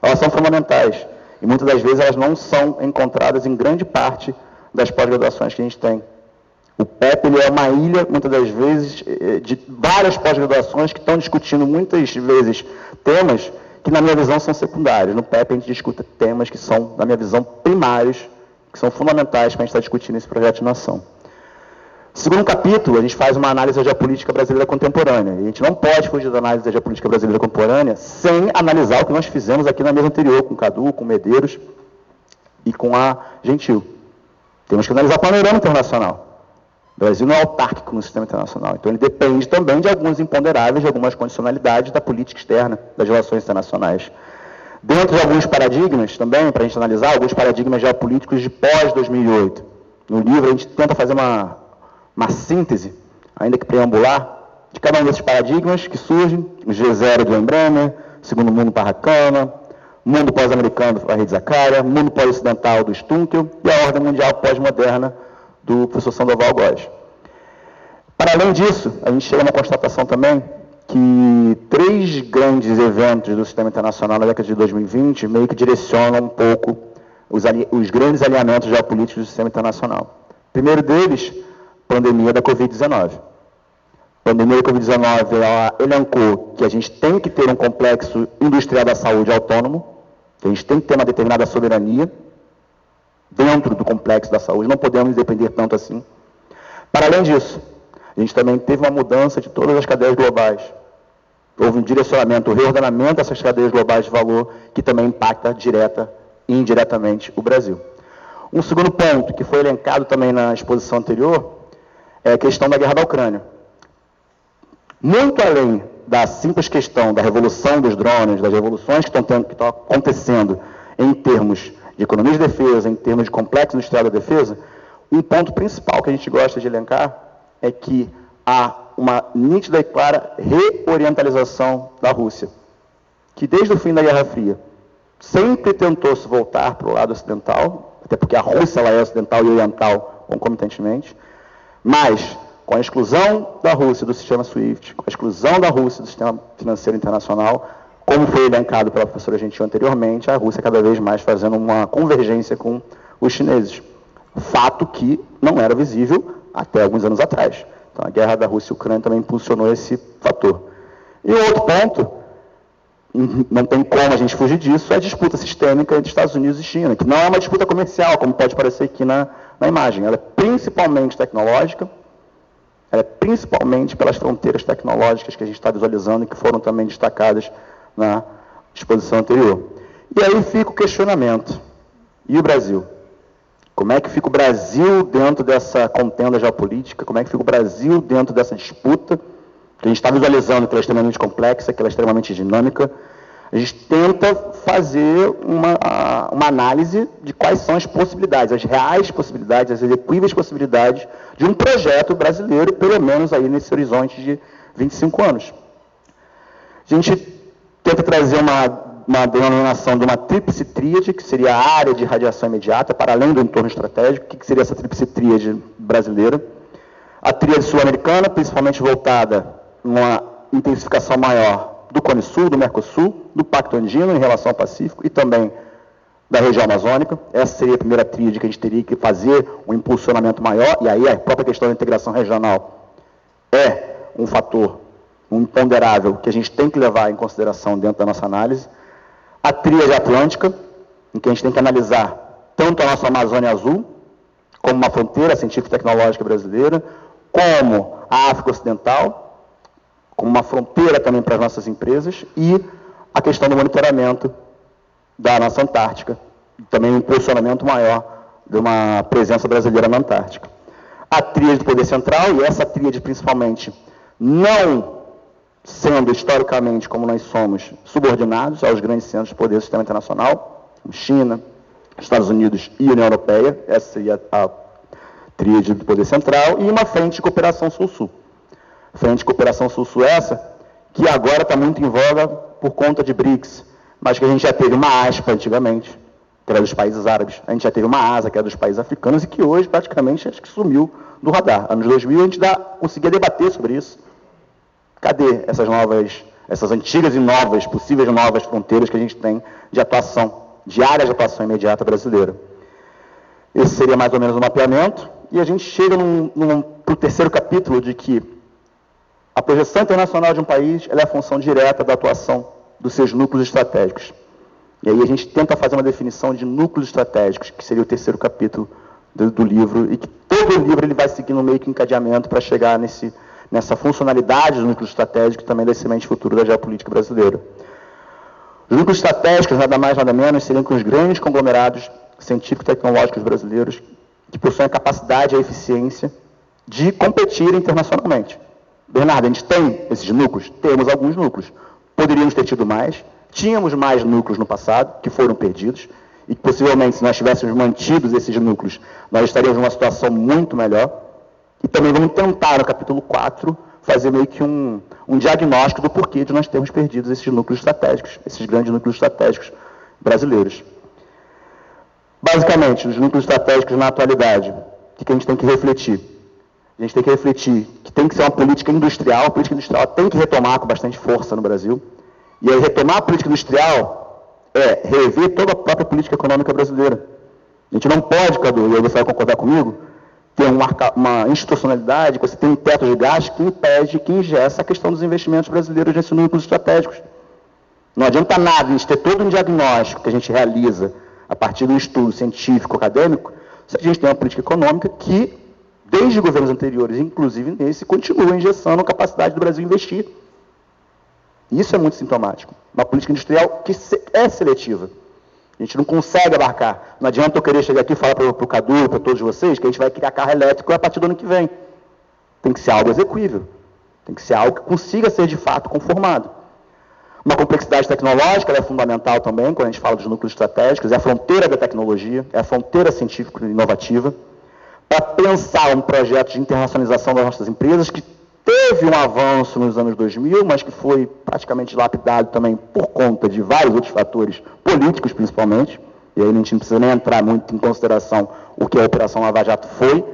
Speaker 3: elas são fundamentais. E muitas das vezes elas não são encontradas em grande parte das pós-graduações que a gente tem. O PEP ele é uma ilha, muitas das vezes, de várias pós-graduações que estão discutindo muitas vezes temas que, na minha visão, são secundários. No PEP a gente discute temas que são, na minha visão, primários, que são fundamentais para a gente estar discutindo esse projeto de nação. Segundo capítulo, a gente faz uma análise da geopolítica brasileira contemporânea. E a gente não pode fugir da análise da geopolítica brasileira contemporânea sem analisar o que nós fizemos aqui na mesa anterior, com o Cadu, com o Medeiros e com a Gentil. Temos que analisar o panorama internacional. O Brasil não é autárquico no sistema internacional, então ele depende também de alguns imponderáveis, de algumas condicionalidades da política externa, das relações internacionais. Dentro de alguns paradigmas também, para a gente analisar, alguns paradigmas geopolíticos de pós-2008. No livro a gente tenta fazer uma síntese, ainda que preambular, de cada um desses paradigmas que surgem, o G0 do Embremer, Segundo Mundo Parracana, Mundo Pós-Americano do Farid Zakaria, Mundo Pós-Ocidental do Stunkel e a Ordem Mundial Pós-Moderna do professor Sandoval Góes. Para além disso, a gente chega a uma constatação também que 3 grandes eventos do sistema internacional na década de 2020 meio que direcionam um pouco os grandes alinhamentos geopolíticos do sistema internacional. O primeiro deles, a pandemia da Covid-19. A pandemia da Covid-19 ela elencou que a gente tem que ter um complexo industrial da saúde autônomo, que a gente tem que ter uma determinada soberania dentro do complexo da saúde, não podemos depender tanto assim. Para além disso, a gente também teve uma mudança de todas as cadeias globais. Houve um direcionamento, um reordenamento dessas cadeias globais de valor, que também impacta direta e indiretamente o Brasil. Um segundo ponto, que foi elencado também na exposição anterior, é a questão da guerra da Ucrânia. Muito além da simples questão da revolução dos drones, das revoluções que estão acontecendo em termos de economia de defesa, em termos de complexo industrial da defesa, um ponto principal que a gente gosta de elencar é que há uma nítida e clara reorientalização da Rússia, que desde o fim da Guerra Fria sempre tentou se voltar para o lado ocidental, até porque a Rússia ela é ocidental e oriental concomitantemente, mas com a exclusão da Rússia do sistema SWIFT, com a exclusão da Rússia do sistema financeiro internacional, como foi elencado pela professora Gentil anteriormente, a Rússia cada vez mais fazendo uma convergência com os chineses. Fato que não era visível até alguns anos atrás. Então, a guerra da Rússia e Ucrânia também impulsionou esse fator. E o outro ponto, não tem como a gente fugir disso, é a disputa sistêmica entre Estados Unidos e China, que não é uma disputa comercial, como pode parecer aqui na imagem. Ela é principalmente tecnológica, ela é principalmente pelas fronteiras tecnológicas que a gente está visualizando e que foram também destacadas na exposição anterior. E aí fica o questionamento. E o Brasil? Como é que fica o Brasil dentro dessa contenda geopolítica? Como é que fica o Brasil dentro dessa disputa que a gente está visualizando, que ela é extremamente complexa, que ela é extremamente dinâmica? A gente tenta fazer uma análise de quais são as possibilidades, as reais possibilidades, as execuíveis possibilidades de um projeto brasileiro, pelo menos aí nesse horizonte de 25 anos. A gente tenta trazer uma denominação de uma tríplice tríade, que seria a área de radiação imediata, para além do entorno estratégico. O que seria essa tríplice tríade brasileira? A tríade sul-americana, principalmente voltada numa intensificação maior do Cone Sul, do Mercosul, do Pacto Andino em relação ao Pacífico e também da região amazônica. Essa seria a primeira tríade que a gente teria que fazer um impulsionamento maior, e aí a própria questão da integração regional é um fator, um imponderável que a gente tem que levar em consideração dentro da nossa análise. A tríade atlântica, em que a gente tem que analisar tanto a nossa Amazônia Azul, como uma fronteira científico-tecnológica brasileira, como a África Ocidental, como uma fronteira também para as nossas empresas, e a questão do monitoramento da nossa Antártica, também um impulsionamento maior de uma presença brasileira na Antártica. A tríade do poder central, e essa tríade principalmente não sendo historicamente, como nós somos, subordinados aos grandes centros de poder do sistema internacional, como China, Estados Unidos e União Europeia, essa seria a tríade do poder central, e uma frente de cooperação sul-sul. Frente de cooperação sul-sul essa, que agora está muito em voga por conta de BRICS, mas que a gente já teve uma ASPA antigamente, que era dos países árabes, a gente já teve uma ASA, que era dos países africanos, e que hoje praticamente acho que sumiu do radar. Anos 2000 a gente conseguia debater sobre isso. Cadê essas antigas e novas, possíveis novas fronteiras que a gente tem de atuação, de área de atuação imediata brasileira? Esse seria mais ou menos o mapeamento. E a gente chega para o terceiro capítulo de que a projeção internacional de um país ela é a função direta da atuação dos seus núcleos estratégicos. E aí a gente tenta fazer uma definição de núcleos estratégicos, que seria o terceiro capítulo do livro, e que todo o livro ele vai seguindo meio que encadeamento para chegar nessa funcionalidade dos núcleos estratégicos e também da semente futura da geopolítica brasileira. Os núcleos estratégicos, nada mais nada menos, seriam que os grandes conglomerados científico-tecnológicos brasileiros que possuem a capacidade e a eficiência de competir internacionalmente. Bernardo, a gente tem esses núcleos? Temos alguns núcleos. Poderíamos ter tido mais. Tínhamos mais núcleos no passado, que foram perdidos, e que possivelmente, se nós tivéssemos mantido esses núcleos, nós estaríamos numa situação muito melhor. E também vamos tentar, no capítulo 4, fazer meio que um diagnóstico do porquê de nós termos perdido esses núcleos estratégicos, esses grandes núcleos estratégicos brasileiros. Basicamente, os núcleos estratégicos na atualidade, o que a gente tem que refletir? A gente tem que refletir que tem que ser uma política industrial, a política industrial tem que retomar com bastante força no Brasil. E aí, retomar a política industrial é rever toda a própria política econômica brasileira. A gente não pode, Cadu, e aí você vai concordar comigo, ter uma institucionalidade, que você tem um teto de gastos que impede, que ingessa a questão dos investimentos brasileiros nesses núcleos estratégicos. Não adianta nada a gente ter todo um diagnóstico que a gente realiza a partir de um estudo científico, acadêmico, se a gente tem uma política econômica que, desde governos anteriores, inclusive nesse, continua engessando a capacidade do Brasil investir. Isso é muito sintomático. Uma política industrial que é seletiva. A gente não consegue abarcar. Não adianta eu querer chegar aqui e falar para o Cadu e para todos vocês que a gente vai criar carro elétrico a partir do ano que vem. Tem que ser algo execuível. Tem que ser algo que consiga ser, de fato, conformado. Uma complexidade tecnológica é fundamental também, quando a gente fala dos núcleos estratégicos, é a fronteira da tecnologia, é a fronteira científica e inovativa, para pensar um projeto de internacionalização das nossas empresas, que teve um avanço nos anos 2000, mas que foi praticamente lapidado também por conta de vários outros fatores, políticos principalmente, e aí a gente não precisa nem entrar muito em consideração o que a Operação Lava Jato foi,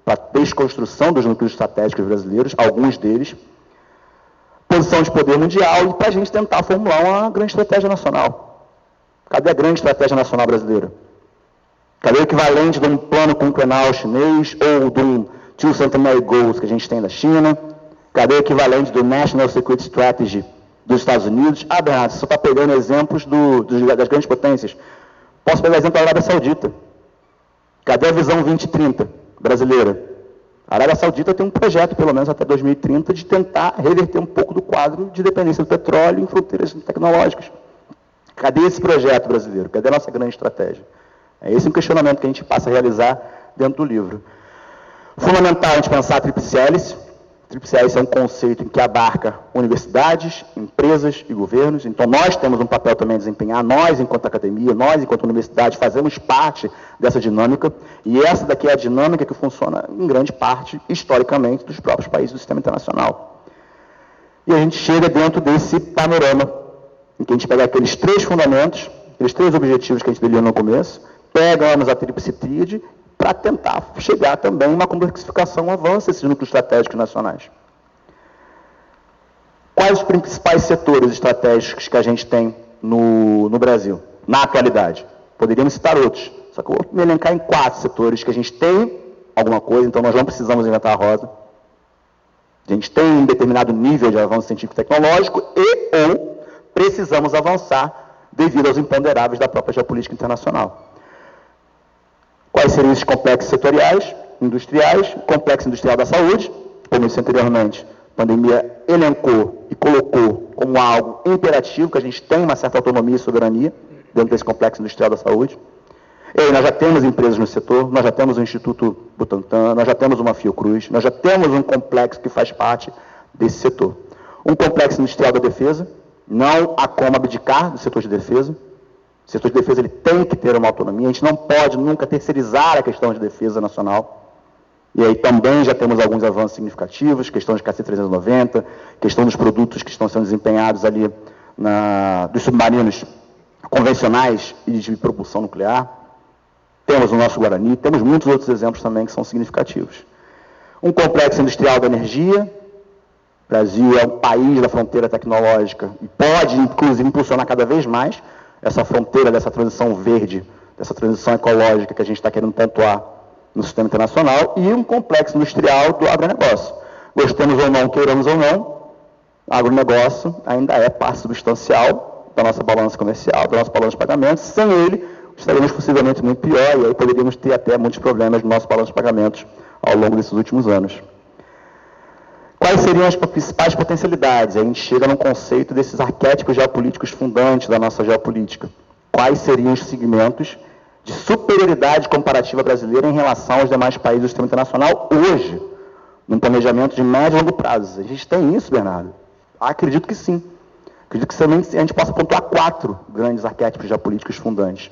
Speaker 3: para a desconstrução dos núcleos estratégicos brasileiros, alguns deles, posição de poder mundial, e para a gente tentar formular uma grande estratégia nacional. Cadê a grande estratégia nacional brasileira? Cadê o equivalente de um plano quinquenal chinês ou de um Two Centenary Goals que a gente tem da China? Cadê o equivalente do National Security Strategy dos Estados Unidos? Ah, Bernardo, você só está pegando exemplos das grandes potências. Posso pegar exemplo da Arábia Saudita. Cadê a visão 2030 brasileira? A Arábia Saudita tem um projeto, pelo menos até 2030, de tentar reverter um pouco do quadro de dependência do petróleo em fronteiras tecnológicas. Cadê esse projeto brasileiro? Cadê a nossa grande estratégia? É esse um questionamento que a gente passa a realizar dentro do livro. Fundamental a gente pensar a tríplice hélice. Tríplice hélice é um conceito em que abarca universidades, empresas e governos. Então, nós temos um papel também a desempenhar. Nós, enquanto academia, nós, enquanto universidade, fazemos parte dessa dinâmica. E essa daqui é a dinâmica que funciona, em grande parte, historicamente, dos próprios países do sistema internacional. E a gente chega dentro desse panorama, em que a gente pega aqueles três fundamentos, aqueles três objetivos que a gente delineou no começo, pegamos a tríplice tríade, para tentar chegar também a uma complexificação, um avanço desses núcleos estratégicos nacionais. Quais os principais setores estratégicos que a gente tem no Brasil, na atualidade? Poderíamos citar outros, só que eu vou me elencar em 4 setores que a gente tem alguma coisa, então nós não precisamos inventar a roda. A gente tem um determinado nível de avanço científico-tecnológico e ou precisamos avançar devido aos imponderáveis da própria geopolítica internacional. Quais seriam esses complexos setoriais, industriais, complexo industrial da saúde, como eu disse anteriormente, a pandemia elencou e colocou como algo imperativo, que a gente tem uma certa autonomia e soberania dentro desse complexo industrial da saúde. E aí nós já temos empresas no setor, nós já temos o Instituto Butantan, nós já temos uma Fiocruz, nós já temos um complexo que faz parte desse setor. Um complexo industrial da defesa, não há como abdicar do setor de defesa. O setor de defesa ele tem que ter uma autonomia, a gente não pode nunca terceirizar a questão de defesa nacional. E aí também já temos alguns avanços significativos, questão de KC-390, questão dos produtos que estão sendo desempenhados ali dos submarinos convencionais e de propulsão nuclear. Temos o nosso Guarani, temos muitos outros exemplos também que são significativos. Um complexo industrial da energia. O Brasil é um país da fronteira tecnológica e pode, inclusive, impulsionar cada vez mais essa fronteira dessa transição verde, dessa transição ecológica que a gente está querendo pontuar no sistema internacional e um complexo industrial do agronegócio. Gostemos ou não, queiramos ou não, o agronegócio ainda é parte substancial da nossa balança comercial, do nosso balanço de pagamentos. Sem ele, estaríamos possivelmente muito pior e aí poderíamos ter até muitos problemas no nosso balanço de pagamentos ao longo desses últimos anos. Quais seriam as principais potencialidades? A gente chega num conceito desses arquétipos geopolíticos fundantes da nossa geopolítica. Quais seriam os segmentos de superioridade comparativa brasileira em relação aos demais países do sistema internacional hoje, num planejamento de médio e longo prazo? A gente tem isso, Bernardo? Acredito que sim. Acredito que também a gente possa pontuar 4 grandes arquétipos geopolíticos fundantes.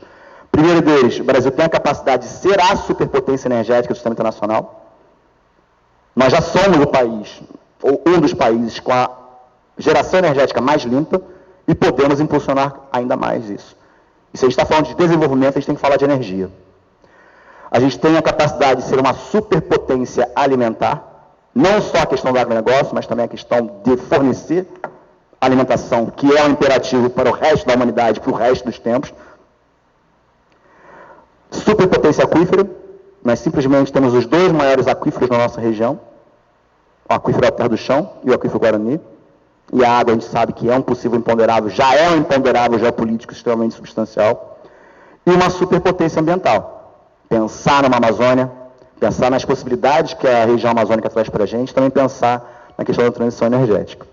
Speaker 3: Primeiro deles, o Brasil tem a capacidade de ser a superpotência energética do sistema internacional. Nós já somos o país, ou um dos países, com a geração energética mais limpa e podemos impulsionar ainda mais isso. E se a gente está falando de desenvolvimento, a gente tem que falar de energia. A gente tem a capacidade de ser uma superpotência alimentar, não só a questão do agronegócio, mas também a questão de fornecer alimentação, que é um imperativo para o resto da humanidade, para o resto dos tempos. Superpotência aquífera, nós simplesmente temos os 2 maiores aquíferos na nossa região, o aquífero da Terra do Chão e o aquífero Guarani, e a água a gente sabe que é um possível imponderável, já é um imponderável geopolítico extremamente substancial, e uma superpotência ambiental. Pensar numa Amazônia, pensar nas possibilidades que a região amazônica traz para a gente, também pensar na questão da transição energética.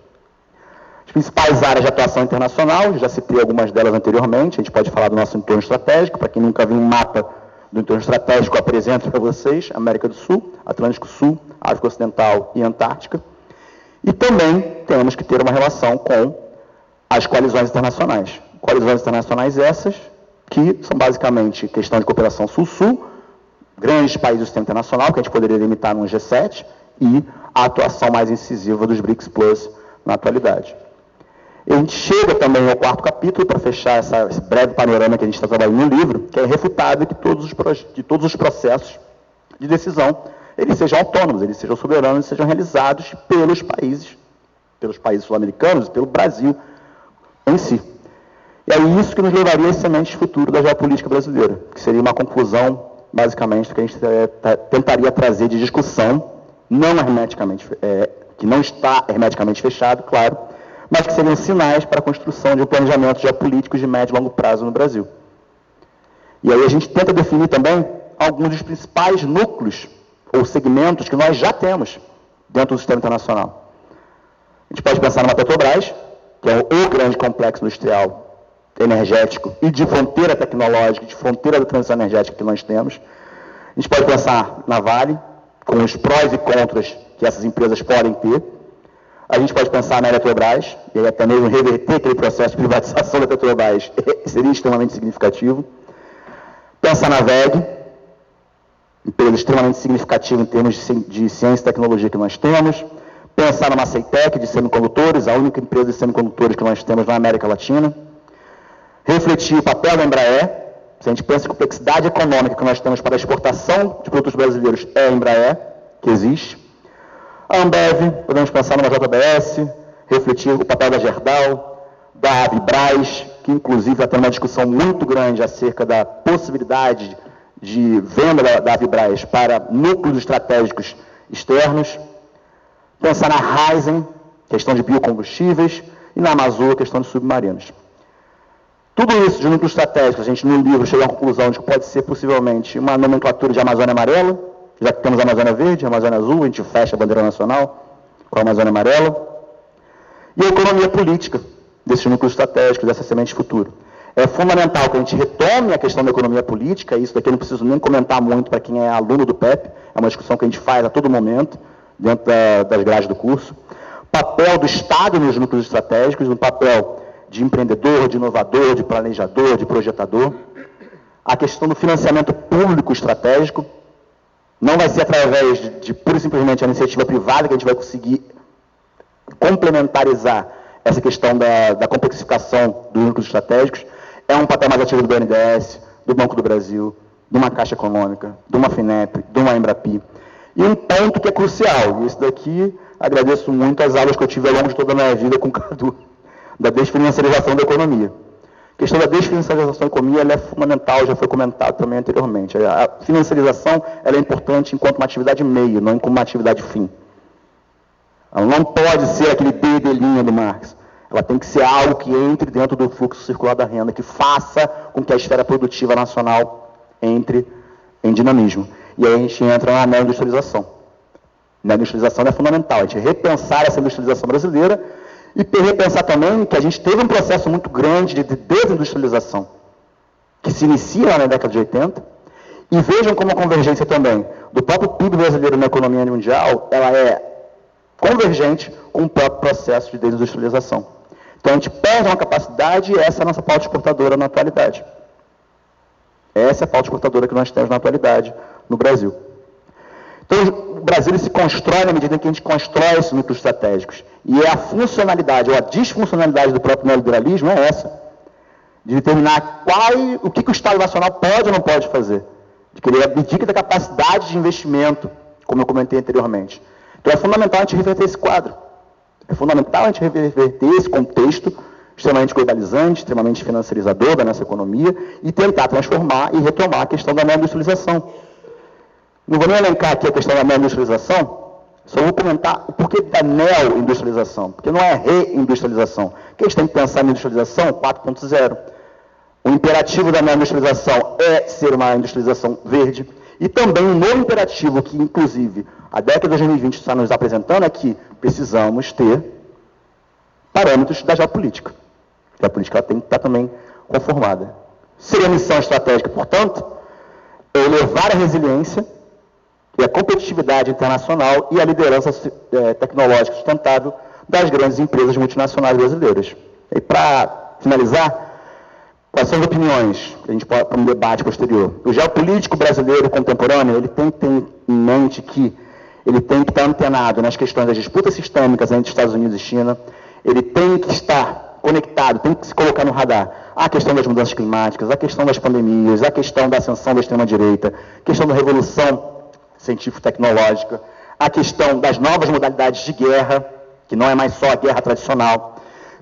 Speaker 3: As principais áreas de atuação internacional, já citei algumas delas anteriormente, a gente pode falar do nosso entorno estratégico, para quem nunca viu um mapa do entorno estratégico, eu apresento para vocês, América do Sul, Atlântico Sul, África Ocidental e Antártica. E também temos que ter uma relação com as coalizões internacionais. Coalizões internacionais essas, que são basicamente questão de cooperação Sul-Sul, grandes países do sistema internacional, que a gente poderia limitar num G7, e a atuação mais incisiva dos BRICS Plus na atualidade. A gente chega também ao 4º capítulo, para fechar esse breve panorama que a gente está trabalhando no livro, que é refutável que todos os processos de decisão, eles sejam autônomos, eles sejam soberanos, eles sejam realizados pelos países sul-americanos e pelo Brasil em si. E é isso que nos levaria a esse semente futuro da geopolítica brasileira, que seria uma conclusão, basicamente, do que a gente tentaria trazer de discussão, que não está hermeticamente fechado, claro, mas que seriam sinais para a construção de um planejamento geopolítico de médio e longo prazo no Brasil. E aí a gente tenta definir também alguns dos principais núcleos ou segmentos que nós já temos dentro do sistema internacional. A gente pode pensar numa Petrobras, que é o grande complexo industrial, energético e de fronteira tecnológica, de fronteira da transição energética que nós temos. A gente pode pensar na Vale, com os prós e contras que essas empresas podem ter. A gente pode pensar na Eletrobras, e aí até mesmo reverter aquele processo de privatização da Petrobras seria extremamente significativo. Pensar na VEG, empresa extremamente significativa em termos de ciência e tecnologia que nós temos. Pensar numa CEITEC de semicondutores, a única empresa de semicondutores que nós temos na América Latina. Refletir o papel da Embraer. Se a gente pensa em complexidade econômica que nós temos para a exportação de produtos brasileiros, é a Embraer que existe. A Ambev, podemos pensar numa JBS, refletir o papel da Gerdau, da Avibraz, que inclusive está tendo uma discussão muito grande acerca da possibilidade de venda da Avibraz para núcleos estratégicos externos. Pensar na Raizen, questão de biocombustíveis, e na Amazônia, questão de submarinos. Tudo isso de núcleos estratégicos, a gente no livro chegou à conclusão de que pode ser possivelmente uma nomenclatura de Amazônia Amarela, já que temos a Amazônia Verde, a Amazônia Azul, a gente fecha a bandeira nacional com a Amazônia Amarela. E a economia política desses núcleos estratégicos, dessa semente futuro. É fundamental que a gente retome a questão da economia política, isso daqui eu não preciso nem comentar muito para quem é aluno do PEP, é uma discussão que a gente faz a todo momento, dentro das grades do curso. Papel do Estado nos núcleos estratégicos, um papel de empreendedor, de inovador, de planejador, de projetador. A questão do financiamento público estratégico. Não vai ser através de pura e simplesmente a iniciativa privada que a gente vai conseguir complementarizar essa questão da complexificação dos núcleos estratégicos. É um papel mais ativo do BNDES, do Banco do Brasil, de uma Caixa Econômica, de uma FINEP, de uma Embrapi. E um ponto que é crucial, e isso daqui agradeço muito as aulas que eu tive ao longo de toda a minha vida com o Cadu, da desfinanciarização da economia, A questão da desfinanciarização da economia ela é fundamental, já foi comentado também anteriormente. A financiarização ela é importante enquanto uma atividade meio, não como uma atividade fim. Ela não pode ser aquele bedelhinho do Marx. Ela tem que ser algo que entre dentro do fluxo circular da renda, que faça com que a esfera produtiva nacional entre em dinamismo. E aí a gente entra na neoindustrialização. A neoindustrialização é fundamental, a gente repensar essa industrialização brasileira e repensar também que a gente teve um processo muito grande de desindustrialização, que se inicia lá na década de 80, e vejam como a convergência também do próprio PIB brasileiro na economia mundial, ela é convergente com o próprio processo de desindustrialização. Então a gente perde uma capacidade e essa é a nossa pauta exportadora na atualidade. Essa é a pauta exportadora que nós temos na atualidade no Brasil. Então, o Brasil ele se constrói na medida em que a gente constrói esses núcleos estratégicos. E a funcionalidade ou a disfuncionalidade do próprio neoliberalismo é essa. De determinar o que o Estado Nacional pode ou não pode fazer. De que ele abdica da capacidade de investimento, como eu comentei anteriormente. Então, é fundamental a gente reverter esse quadro. É fundamental a gente reverter esse contexto extremamente globalizante, extremamente financiarizador da nossa economia e tentar transformar e retomar a questão da neoindustrialização. Não vou nem elencar aqui a questão da neoindustrialização, só vou comentar o porquê da neoindustrialização, porque não é reindustrialização. Porque a gente tem que pensar na industrialização 4.0. O imperativo da neoindustrialização é ser uma industrialização verde, e também um novo imperativo que, inclusive, a década de 2020 está nos apresentando é que precisamos ter parâmetros da geopolítica. A geopolítica tem que estar também conformada. Seria a missão estratégica, portanto, é elevar a resiliência e a competitividade internacional e a liderança tecnológica sustentável das grandes empresas multinacionais brasileiras. E para finalizar, quais são as opiniões que a gente pode para um debate posterior? O geopolítico brasileiro contemporâneo ele tem que ter em mente que ele tem que estar antenado nas questões das disputas sistêmicas entre Estados Unidos e China, ele tem que estar conectado, tem que se colocar no radar a questão das mudanças climáticas, a questão das pandemias, a questão da ascensão da extrema-direita, a questão da revolução científico-tecnológica, a questão das novas modalidades de guerra, que não é mais só a guerra tradicional.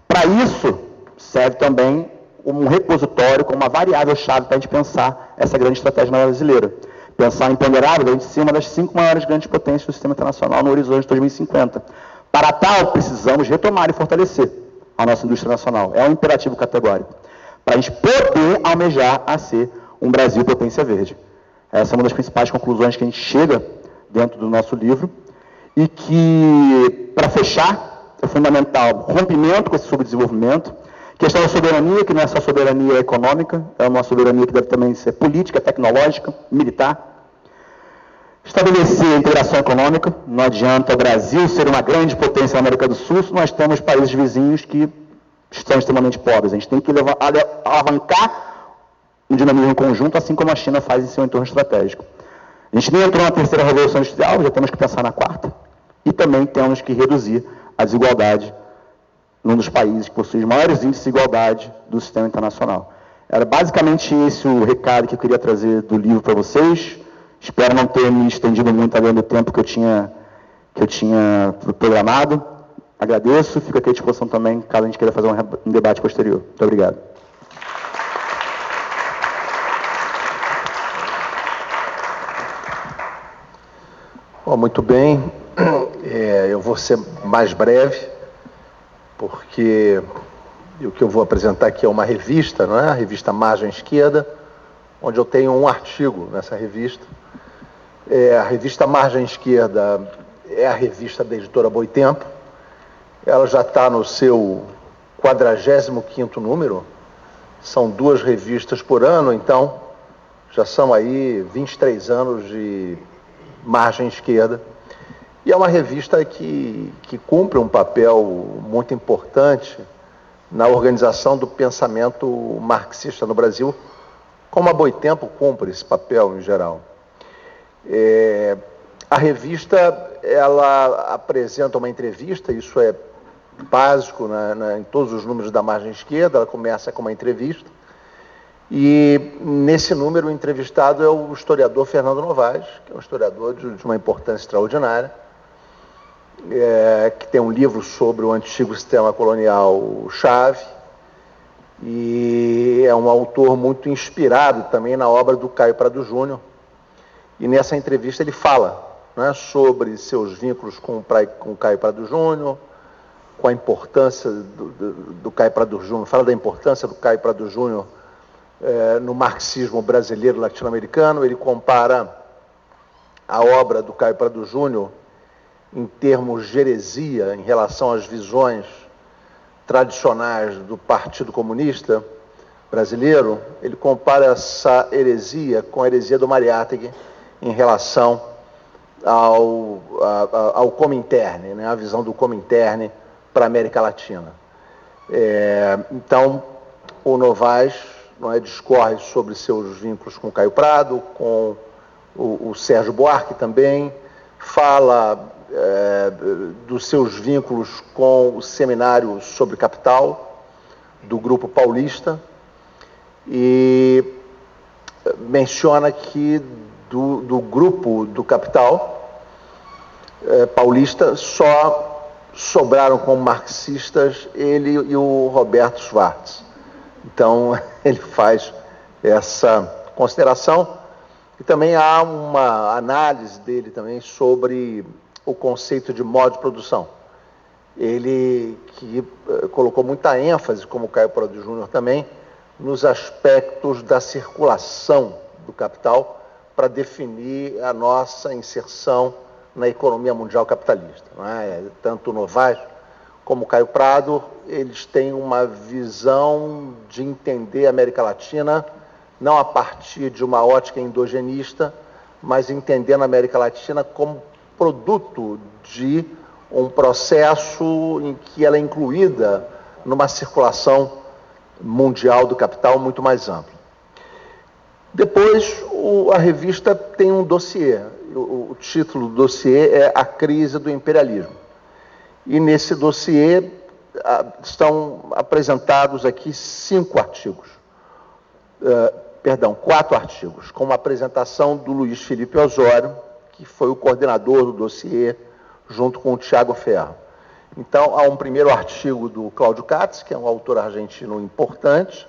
Speaker 3: Para isso, serve também como um repositório, como uma variável-chave para a gente pensar essa grande estratégia brasileira. Pensar em ponderável, a gente ser uma das 5 maiores grandes potências do sistema internacional no horizonte de 2050. Para tal, precisamos retomar e fortalecer a nossa indústria nacional. É um imperativo categórico. Para a gente poder almejar a ser um Brasil potência verde. Essa é uma das principais conclusões que a gente chega dentro do nosso livro e que, para fechar, é fundamental o rompimento com esse subdesenvolvimento, questão da soberania, que não é só soberania econômica, é uma soberania que deve também ser política, tecnológica, militar. Estabelecer a integração econômica, não adianta o Brasil ser uma grande potência na América do Sul se nós temos países vizinhos que estão extremamente pobres. A gente tem que alavancar um dinamismo em conjunto, assim como a China faz em seu entorno estratégico. A gente nem entrou na terceira revolução industrial, já temos que pensar na quarta. E também temos que reduzir a desigualdade num dos países que possui os maiores índices de igualdade do sistema internacional. Era basicamente esse o recado que eu queria trazer do livro para vocês. Espero não ter me estendido muito além do tempo que eu tinha programado. Agradeço, fico aqui à disposição também, caso a gente queira fazer um debate posterior. Muito obrigado.
Speaker 4: Bom, muito bem. Eu vou ser mais breve, porque o que eu vou apresentar aqui é uma revista, não é? A revista Margem Esquerda, onde eu tenho um artigo nessa revista. A revista Margem Esquerda é a revista da editora Boitempo. Ela já está no seu 45º número. São 2 revistas por ano, então já são aí 23 anos de Margem Esquerda. E é uma revista que cumpre um papel muito importante na organização do pensamento marxista no Brasil, como a Boitempo cumpre esse papel em geral. A revista, ela apresenta uma entrevista, isso é básico em todos os números da Margem Esquerda, ela começa com uma entrevista, e nesse número o entrevistado é o historiador Fernando Novaes, que é um historiador de uma importância extraordinária, que tem um livro sobre o antigo sistema colonial chave, e é um autor muito inspirado também na obra do Caio Prado Júnior. E nessa entrevista ele fala, né, sobre seus vínculos com o Caio Prado Júnior, com a importância do Caio Prado Júnior, fala da importância do Caio Prado Júnior no marxismo brasileiro latino-americano. Ele compara a obra do Caio Prado Júnior em termos de heresia em relação às visões tradicionais do Partido Comunista Brasileiro. Ele compara essa heresia com a heresia do Mariátegui em relação ao Comintern, né, a visão do Comintern para a América Latina. Então, o Novaes, não é, discorre sobre seus vínculos com o Caio Prado, com o Sérgio Buarque também, fala dos seus vínculos com o Seminário sobre Capital, do Grupo Paulista, e menciona que do Grupo do Capital paulista só sobraram como marxistas ele e o Roberto Schwartz. Então, ele faz essa consideração. E também há uma análise dele também sobre o conceito de modo de produção. Ele que colocou muita ênfase, como o Caio Prado Júnior também, nos aspectos da circulação do capital para definir a nossa inserção na economia mundial capitalista. Não é? Tanto o Novaes como o Caio Prado, eles têm uma visão de entender a América Latina não a partir de uma ótica endogenista, mas entendendo a América Latina como produto de um processo em que ela é incluída numa circulação mundial do capital muito mais ampla. Depois, a revista tem um dossiê. O título do dossiê é A Crise do Imperialismo. E nesse dossiê estão apresentados aqui 4 artigos, com uma apresentação do Luiz Felipe Osório, que foi o coordenador do dossiê, junto com o Tiago Ferro. Então, há um primeiro artigo do Cláudio Katz, que é um autor argentino importante,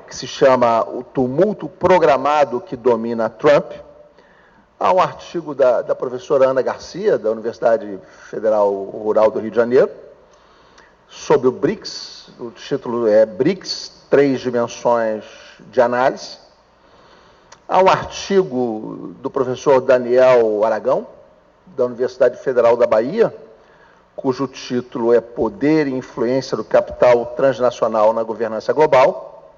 Speaker 4: que se chama O Tumulto Programado que Domina Trump. Há um artigo da professora Ana Garcia, da Universidade Federal Rural do Rio de Janeiro, sobre o BRICS. O título é BRICS, 3 dimensões de análise. Há um artigo do professor Daniel Aragão, da Universidade Federal da Bahia, cujo título é Poder e Influência do Capital Transnacional na Governança Global.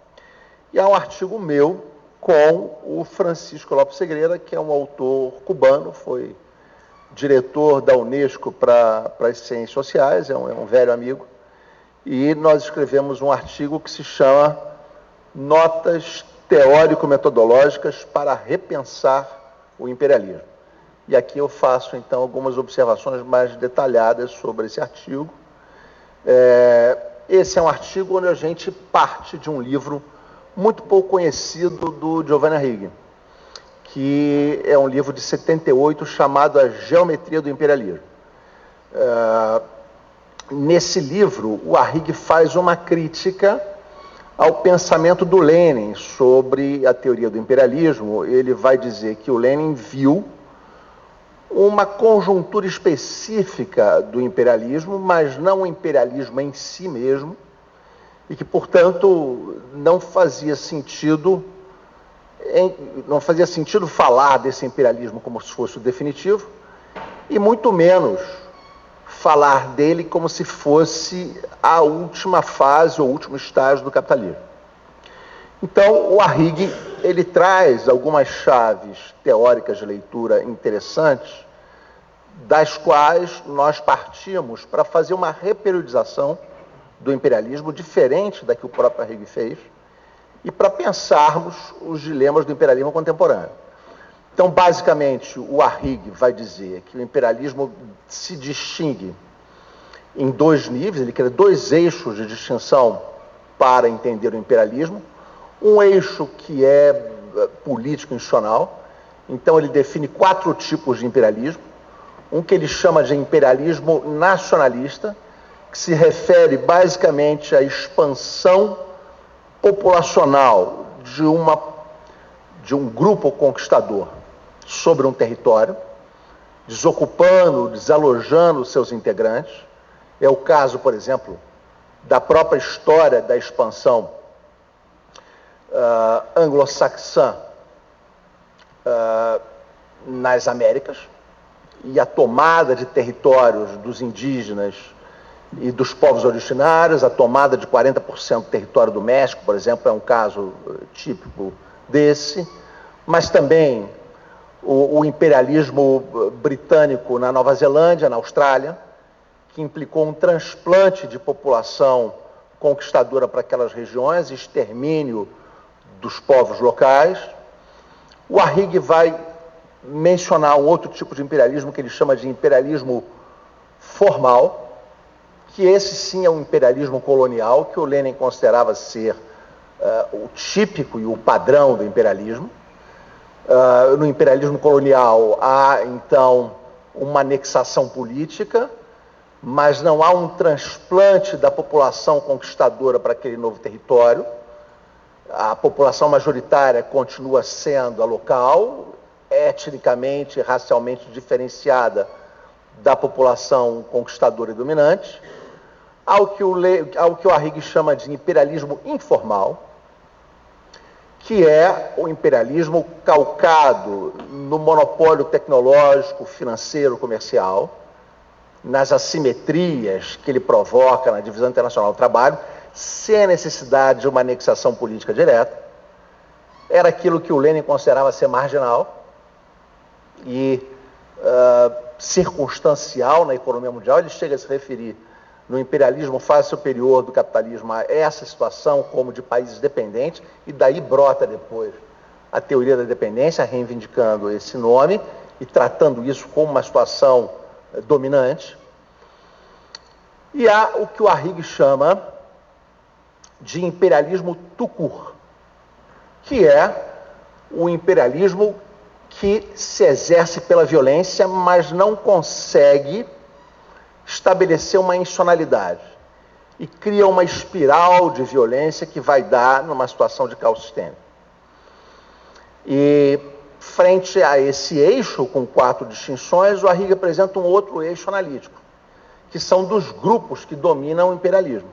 Speaker 4: E há um artigo meu com o Francisco Lopes Segreira, que é um autor cubano, foi diretor da Unesco para as Ciências Sociais, é um velho amigo, e nós escrevemos um artigo que se chama Notas Teórico-Metodológicas para Repensar o Imperialismo. E aqui eu faço, então, algumas observações mais detalhadas sobre esse artigo. Esse é um artigo onde a gente parte de um livro muito pouco conhecido do Giovanni Arrighi, que é um livro de 78 chamado A Geometria do Imperialismo. Nesse livro, o Arrighi faz uma crítica ao pensamento do Lenin sobre a teoria do imperialismo. Ele vai dizer que o Lenin viu uma conjuntura específica do imperialismo, mas não o imperialismo em si mesmo, e que, portanto, não fazia sentido falar desse imperialismo como se fosse o definitivo, e muito menos falar dele como se fosse a última fase ou último estágio do capitalismo. Então, o Arrighi, ele traz algumas chaves teóricas de leitura interessantes, das quais nós partimos para fazer uma reperiodização do imperialismo diferente da que o próprio Arrighi fez e para pensarmos os dilemas do imperialismo contemporâneo. Então, basicamente, o Arrighi vai dizer que o imperialismo se distingue em 2 níveis, ele cria 2 eixos de distinção para entender o imperialismo. Um eixo que é político institucional, então ele define 4 tipos de imperialismo. Um que ele chama de imperialismo nacionalista, que se refere basicamente à expansão populacional de um grupo conquistador sobre um território, desocupando, desalojando seus integrantes. É o caso, por exemplo, da própria história da expansão anglo-saxã nas Américas, e a tomada de territórios dos indígenas e dos povos originários, a tomada de 40% do território do México, por exemplo, é um caso típico desse, mas também o imperialismo britânico na Nova Zelândia, na Austrália, que implicou um transplante de população conquistadora para aquelas regiões, extermínio dos povos locais. O Arrighi vai mencionar um outro tipo de imperialismo que ele chama de imperialismo formal, que esse sim é um imperialismo colonial, que o Lenin considerava ser o típico e o padrão do imperialismo. No imperialismo colonial há, então, uma anexação política, mas não há um transplante da população conquistadora para aquele novo território. A população majoritária continua sendo a local, etnicamente e racialmente diferenciada da população conquistadora e dominante, ao que o Arrighi chama de imperialismo informal, que é o imperialismo calcado no monopólio tecnológico, financeiro, comercial, nas assimetrias que ele provoca na divisão internacional do trabalho, sem a necessidade de uma anexação política direta. Era aquilo que o Lenin considerava ser marginal e circunstancial na economia mundial. Ele chega a se referir no imperialismo fase superior do capitalismo a essa situação como de países dependentes, e daí brota depois a teoria da dependência, reivindicando esse nome e tratando isso como uma situação dominante. E há o que o Arrighi chama de imperialismo tout court, que é o imperialismo que se exerce pela violência, mas não consegue estabelecer uma institucionalidade e cria uma espiral de violência que vai dar numa situação de caos sistêmico. E, frente a esse eixo, com 4 distinções, o Arrighi apresenta um outro eixo analítico, que são dos grupos que dominam o imperialismo.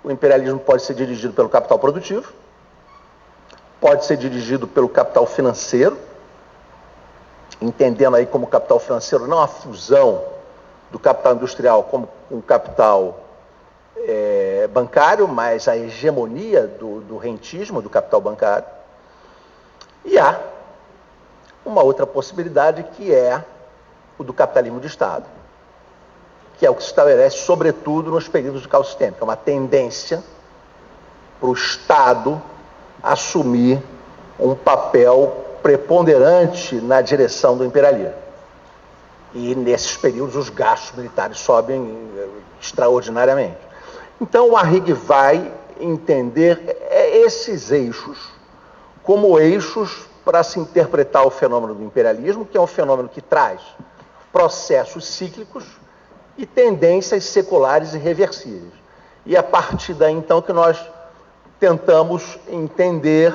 Speaker 4: O imperialismo pode ser dirigido pelo capital produtivo, pode ser dirigido pelo capital financeiro, entendendo aí como capital financeiro não a fusão do capital industrial como um capital bancário, mas a hegemonia do rentismo do capital bancário. E há uma outra possibilidade, que é o do capitalismo de Estado, que é o que se estabelece sobretudo nos períodos de caos sistêmico, é uma tendência para o Estado assumir um papel preponderante na direção do imperialismo. E nesses períodos os gastos militares sobem extraordinariamente. Então o Arrighi vai entender esses eixos como eixos para se interpretar o fenômeno do imperialismo, que é um fenômeno que traz processos cíclicos e tendências seculares irreversíveis. E é a partir daí, então, que nós tentamos entender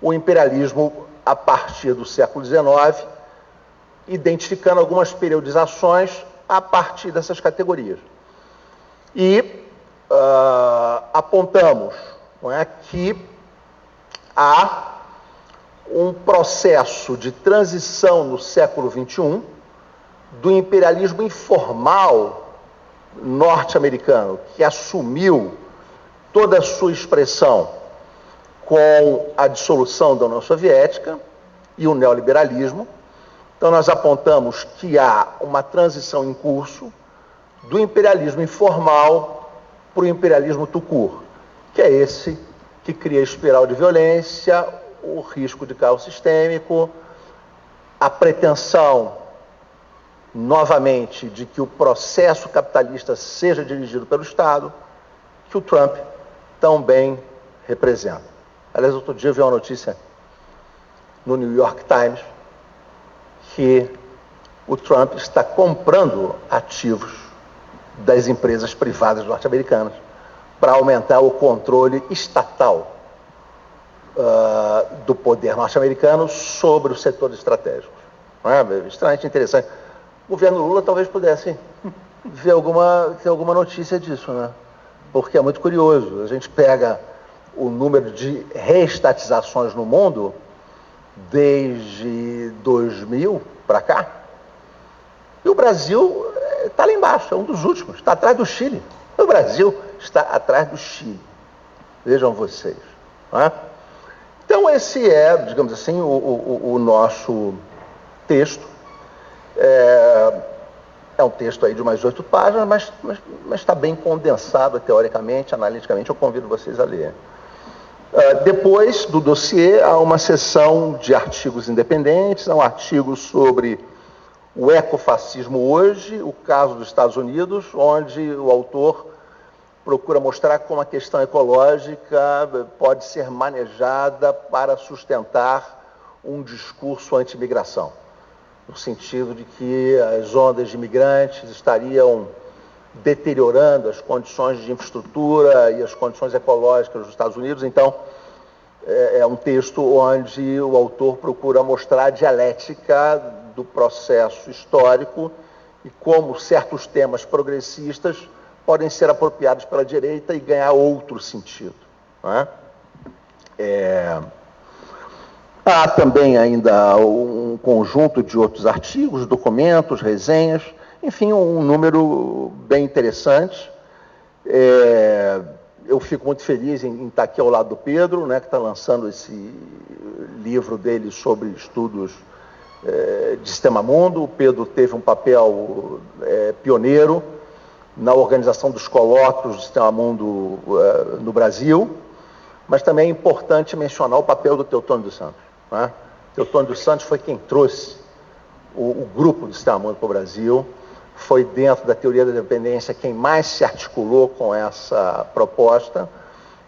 Speaker 4: o imperialismo a partir do século XIX, identificando algumas periodizações a partir dessas categorias. E apontamos, não é, que há um processo de transição no século XXI do imperialismo informal norte-americano, que assumiu toda a sua expressão com a dissolução da União Soviética e o neoliberalismo. Então nós apontamos que há uma transição em curso do imperialismo informal para o imperialismo tout court, que é esse que cria a espiral de violência, o risco de caos sistêmico, a pretensão, novamente, de que o processo capitalista seja dirigido pelo Estado, que o Trump tão bem representa. Aliás, outro dia eu vi uma notícia no New York Times que o Trump está comprando ativos das empresas privadas norte-americanas para aumentar o controle estatal do poder norte-americano sobre os setores estratégicos. Não é? Extremamente interessante. O governo Lula talvez pudesse ver alguma notícia disso, né? Porque é muito curioso. A gente pega o número de reestatizações no mundo desde 2000 para cá, e o Brasil está lá embaixo, é um dos últimos, está atrás do Chile. O Brasil está atrás do Chile. Vejam vocês. Não é? Então, esse é, digamos assim, o nosso texto. É um texto aí de umas 8 páginas, mas está bem condensado, teoricamente, analiticamente. Eu convido vocês a ler. Depois do dossiê, há uma seção de artigos independentes, há um artigo sobre o ecofascismo hoje, o caso dos Estados Unidos, onde o autor procura mostrar como a questão ecológica pode ser manejada para sustentar um discurso anti-imigração, no sentido de que as ondas de imigrantes estariam deteriorando as condições de infraestrutura e as condições ecológicas dos Estados Unidos. Então, é um texto onde o autor procura mostrar a dialética do processo histórico e como certos temas progressistas podem ser apropriados pela direita e ganhar outro sentido. Não é? Há também ainda um conjunto de outros artigos, documentos, resenhas, enfim, um número bem interessante. Eu fico muito feliz em estar aqui ao lado do Pedro, né, que está lançando esse livro dele sobre estudos de Sistema Mundo. O Pedro teve um papel pioneiro na organização dos colóquios do Sistema Mundo no Brasil, mas também é importante mencionar o papel do Teotônio dos Santos. Né? Teotônio dos Santos foi quem trouxe o grupo do Sistema Mundo para o Brasil, foi dentro da teoria da dependência quem mais se articulou com essa proposta.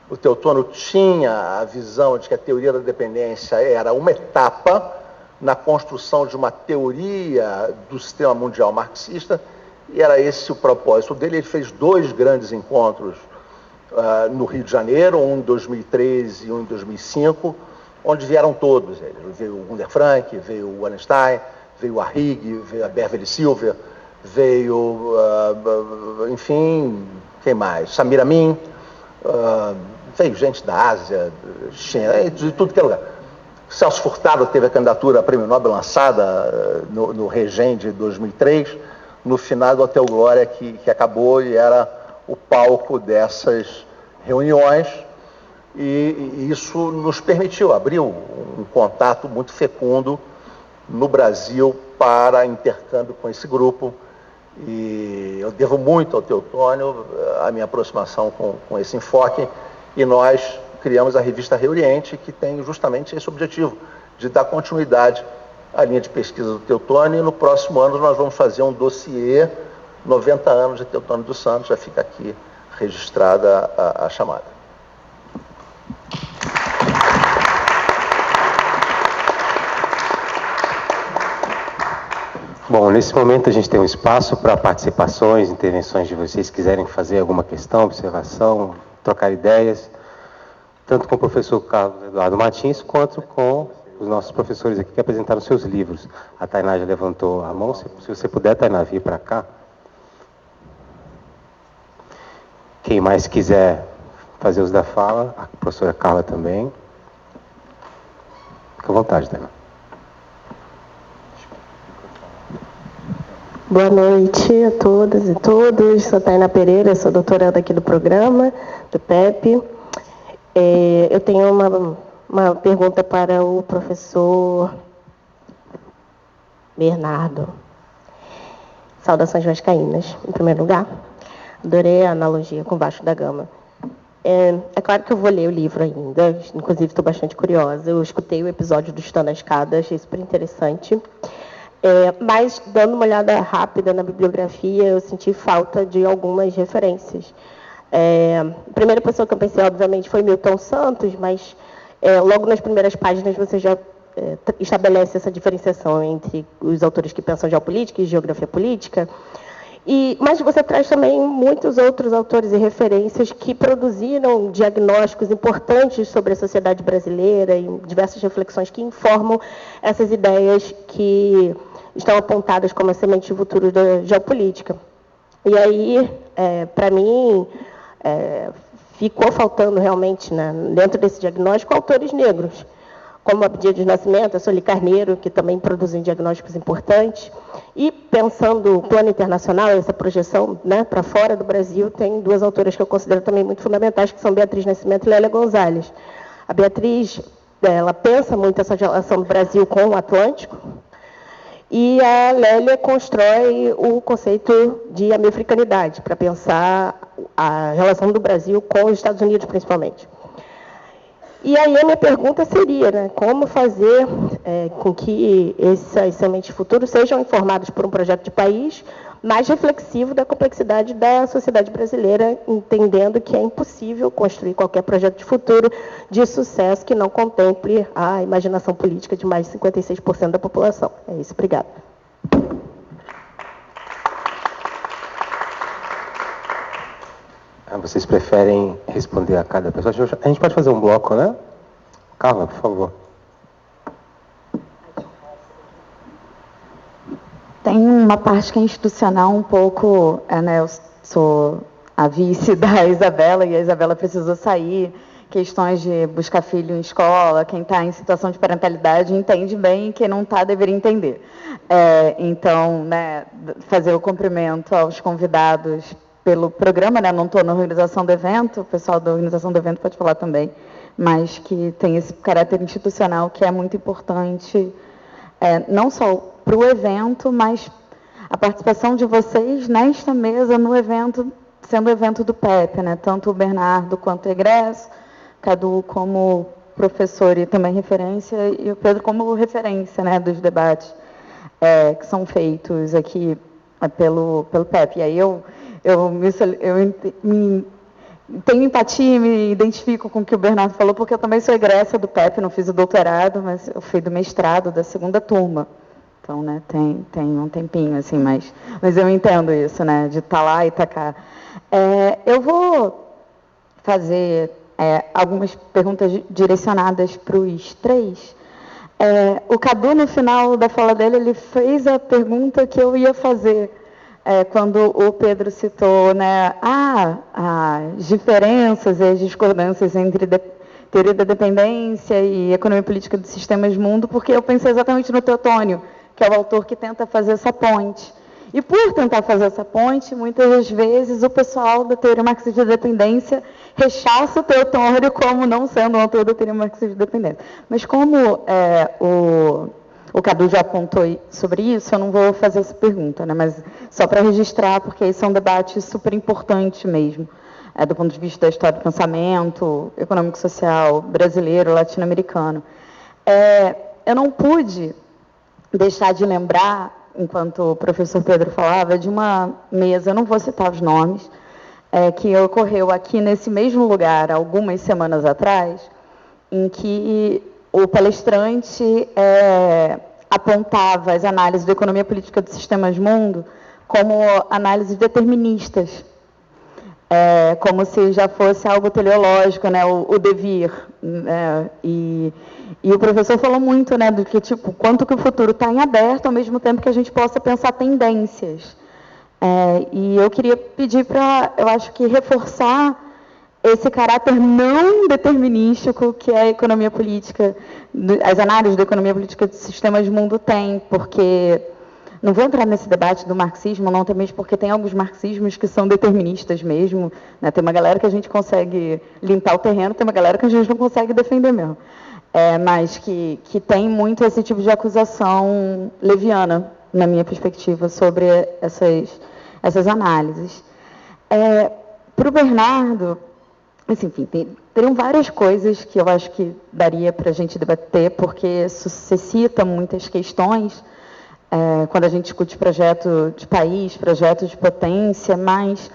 Speaker 4: O Teotônio tinha a visão de que a teoria da dependência era uma etapa na construção de uma teoria do sistema mundial marxista, e era esse o propósito dele. Ele fez 2 grandes encontros no Rio de Janeiro, um em 2013 e um em 2005, onde vieram todos eles. Veio o Gunder Frank, veio o Wallenstein, veio o Arrighi, veio a Beverly Silver, veio, enfim, quem mais? Samir Amin, veio gente da Ásia, China, de tudo que é lugar. Celso Furtado teve a candidatura a Prêmio Nobel lançada no Regen de 2003, no final do Hotel Glória, que acabou e era o palco dessas reuniões, e isso nos permitiu, abriu um contato muito fecundo no Brasil para intercâmbio com esse grupo, e eu devo muito ao Teotônio a minha aproximação com esse enfoque, e nós criamos a revista Reoriente, que tem justamente esse objetivo, de dar continuidade à linha de pesquisa do Teotônio, e no próximo ano nós vamos fazer um dossiê 90 anos de Teotônio dos Santos, já fica aqui registrada a chamada.
Speaker 1: Bom, nesse momento a gente tem um espaço para participações, intervenções de vocês, quiserem fazer alguma questão, observação, trocar ideias, tanto com o professor Carlos Eduardo Martins, quanto com os nossos professores aqui que apresentaram seus livros. A Tainá já levantou a mão, se você puder, Tainá, vir para cá. Quem mais quiser fazer uso da fala, a professora Carla também. Fica à vontade, Tainá.
Speaker 5: Boa noite a todas e todos. Sou Tainá Pereira, sou doutoranda aqui do programa, do PEP. Eu tenho uma pergunta para o professor Bernardo. Saudações vascaínas, em primeiro lugar. Adorei a analogia com Vasco da Gama. É claro que eu vou ler o livro ainda, inclusive estou bastante curiosa. Eu escutei o episódio do Chutando a Escada, achei super interessante. Mas, dando uma olhada rápida na bibliografia, eu senti falta de algumas referências. A primeira pessoa que eu pensei, obviamente, foi Milton Santos, mas logo nas primeiras páginas você já estabelece essa diferenciação entre os autores que pensam geopolítica e geografia política. Mas você traz também muitos outros autores e referências que produziram diagnósticos importantes sobre a sociedade brasileira e diversas reflexões que informam essas ideias que estão apontadas como a semente de futuro da geopolítica. E aí, para mim, ficou faltando realmente, né, dentro desse diagnóstico, autores negros, como Abdias de Nascimento, a Sueli Carneiro, que também produzem diagnósticos importantes. E, pensando o plano internacional, essa projeção, né, para fora do Brasil, tem duas autoras que eu considero também muito fundamentais, que são Beatriz Nascimento e Lélia Gonzalez. A Beatriz, ela pensa muito essa relação do Brasil com o Atlântico, e a Lélia constrói o conceito de americanidade, para pensar a relação do Brasil com os Estados Unidos, principalmente. E aí a minha pergunta seria, né, como fazer com que essas sementes de futuro sejam informadas por um projeto de país mais reflexivo da complexidade da sociedade brasileira, entendendo que é impossível construir qualquer projeto de futuro de sucesso que não contemple a imaginação política de mais de 56% da população. É isso, obrigada.
Speaker 1: Vocês preferem responder a cada pessoa? A gente pode fazer um bloco, né? Carla, por favor.
Speaker 6: Tem uma parte que é institucional um pouco, né, eu sou a vice da Isabela, e a Isabela precisou sair, questões de buscar filho em escola, quem está em situação de parentalidade entende bem, quem não está deveria entender. Então, né, fazer o cumprimento aos convidados pelo programa, né, não estou na organização do evento, o pessoal da organização do evento pode falar também, mas que tem esse caráter institucional que é muito importante, não só para o evento, mas a participação de vocês nesta mesa no evento, sendo o evento do PEP, né, tanto o Bernardo quanto o egresso, Cadu como professor e também referência, e o Pedro como referência, né, dos debates que são feitos aqui pelo PEP. E aí eu tenho empatia e me identifico com o que o Bernardo falou, porque eu também sou egressa do PEP, não fiz o doutorado, mas eu fui do mestrado da segunda turma. Então, né, tem um tempinho, assim, mas eu entendo isso, né, de estar lá e estar cá. Eu vou fazer algumas perguntas direcionadas para os três. O Cadu, no final da fala dele, ele fez a pergunta que eu ia fazer, quando o Pedro citou, né, as diferenças e as discordâncias entre teoria da dependência e economia política dos sistemas mundo, porque eu pensei exatamente no Teotônio, que é o autor que tenta fazer essa ponte. E por tentar fazer essa ponte, muitas das vezes o pessoal da teoria marxista da dependência rechaça o Teotônio como não sendo um autor da teoria marxista da dependência. Mas como o Cadu já apontou sobre isso, eu não vou fazer essa pergunta, né? Mas só para registrar, porque esse é um debate super importante mesmo, do ponto de vista da história do pensamento econômico-social brasileiro, latino-americano. Eu não pude deixar de lembrar, enquanto o professor Pedro falava, de uma mesa, eu não vou citar os nomes, que ocorreu aqui nesse mesmo lugar, algumas semanas atrás, em que o palestrante apontava as análises da economia política dos sistemas mundo como análises deterministas, como se já fosse algo teleológico, né, o devir. E o professor falou muito, né, do que, tipo, quanto que o futuro está em aberto, ao mesmo tempo que a gente possa pensar tendências. E eu queria pedir para, eu acho que, reforçar esse caráter não determinístico que a economia política, as análises da economia política dos sistemas mundo têm, porque não vou entrar nesse debate do marxismo, não, também porque tem alguns marxismos que são deterministas mesmo, né? Tem uma galera que a gente consegue limpar o terreno, tem uma galera que a gente não consegue defender mesmo, mas que tem muito esse tipo de acusação leviana, na minha perspectiva, sobre essas análises. Para o Bernardo, assim, enfim, teriam várias coisas que eu acho que daria para a gente debater, porque suscita muitas questões, quando a gente discute projeto de país, projeto de potência, mas,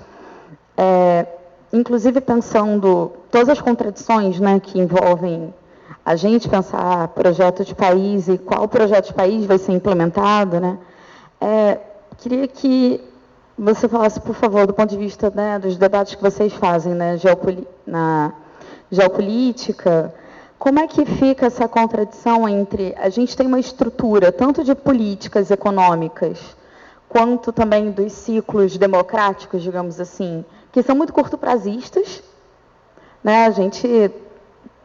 Speaker 6: inclusive pensando todas as contradições, né, que envolvem a gente pensar projeto de país e qual projeto de país vai ser implementado, né, queria que você falasse, por favor, do ponto de vista, né, dos debates que vocês fazem, né, na geopolítica, como é que fica essa contradição entre a gente tem uma estrutura tanto de políticas econômicas quanto também dos ciclos democráticos, digamos assim, que são muito curto-prazistas, né? A gente,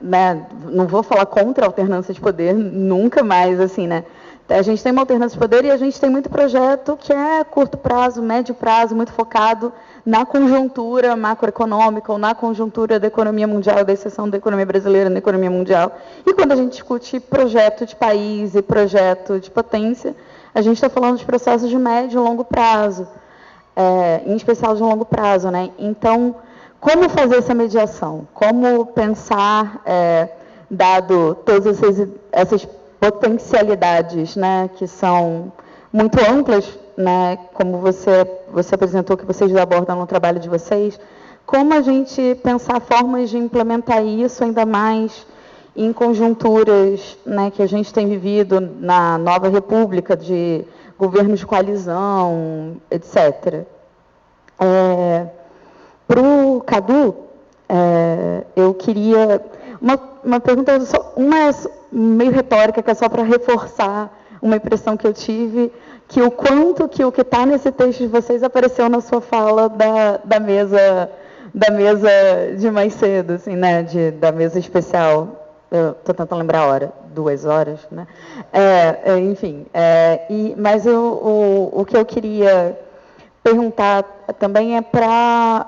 Speaker 6: né, não vou falar contra a alternância de poder nunca mais, assim, né? A gente tem uma alternância de poder e a gente tem muito projeto que é curto prazo, médio prazo, muito focado na conjuntura macroeconômica ou na conjuntura da economia mundial, da exceção da economia brasileira na economia mundial. E quando a gente discute projeto de país e projeto de potência, a gente está falando de processos de médio e longo prazo, em especial de longo prazo, né? Então, como fazer essa mediação? Como pensar, dado todas essas potencialidades, né, que são muito amplas, né, como você apresentou que vocês abordam no trabalho de vocês, como a gente pensar formas de implementar isso ainda mais em conjunturas, né, que a gente tem vivido na nova república, de governos de coalizão, etc. Para o Cadu, eu queria... Uma pergunta, uma meio retórica, que é só para reforçar uma impressão que eu tive, que o quanto que o que está nesse texto de vocês apareceu na sua fala da mesa de mais cedo, assim, né, da mesa especial. Eu estou tentando lembrar a hora, 2 horas, né? Enfim, mas o que eu queria perguntar também é para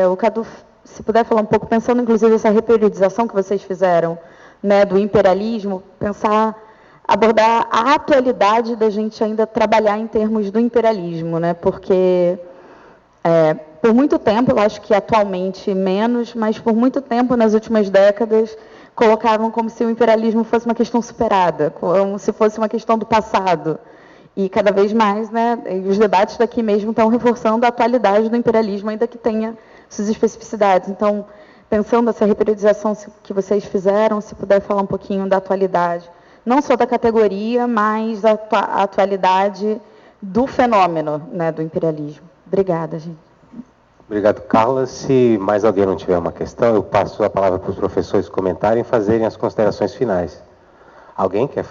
Speaker 6: o Cadu, se puder falar um pouco, pensando inclusive essa reperiodização que vocês fizeram, né, do imperialismo, abordar a atualidade da gente ainda trabalhar em termos do imperialismo, né, porque por muito tempo, eu acho que atualmente menos, mas por muito tempo, nas últimas décadas, colocavam como se o imperialismo fosse uma questão superada, como se fosse uma questão do passado. E cada vez mais, né, os debates daqui mesmo estão reforçando a atualidade do imperialismo, ainda que tenha suas especificidades. Então, pensando nessa reperiodização que vocês fizeram, se puder falar um pouquinho da atualidade, não só da categoria, mas da atualidade do fenômeno, né, do imperialismo. Obrigada, gente.
Speaker 1: Obrigado, Carla. Se mais alguém não tiver uma questão, eu passo a palavra para os professores comentarem e fazerem as considerações finais. Alguém quer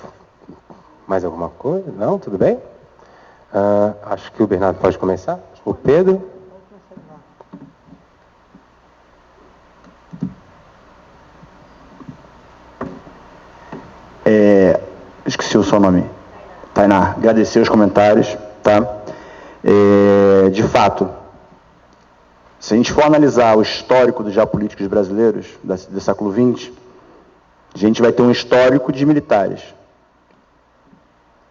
Speaker 1: mais alguma coisa? Não? Tudo bem? Acho que o Bernardo pode começar. O Pedro.
Speaker 3: Esqueci o seu nome. Tainá. Agradecer os comentários, tá? De fato, se a gente for analisar o histórico dos geopolíticos brasileiros do século XX, a gente vai ter um histórico de militares.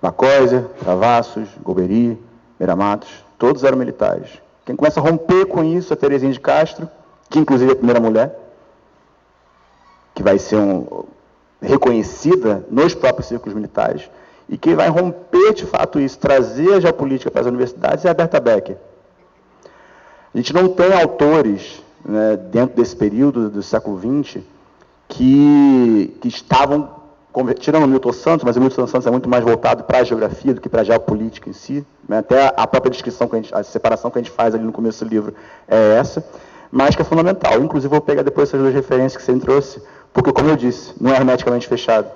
Speaker 3: Lacóisia, Travassos, Golbery, Meira Matos, todos eram militares. Quem começa a romper com isso é a Terezinha de Castro, que inclusive é a primeira mulher, que vai ser reconhecida nos próprios círculos militares, e quem vai romper de fato isso, trazer a geopolítica para as universidades, é a Berta Becker. A gente não tem autores, né, dentro desse período do século XX que estavam, tirando o Milton Santos, mas o Milton Santos é muito mais voltado para a geografia do que para a geopolítica em si, né? Até a própria descrição, a separação que a gente faz ali no começo do livro é essa, mas que é fundamental. Inclusive, vou pegar depois essas 2 referências que você me trouxe, porque, como eu disse, não é hermeticamente fechado.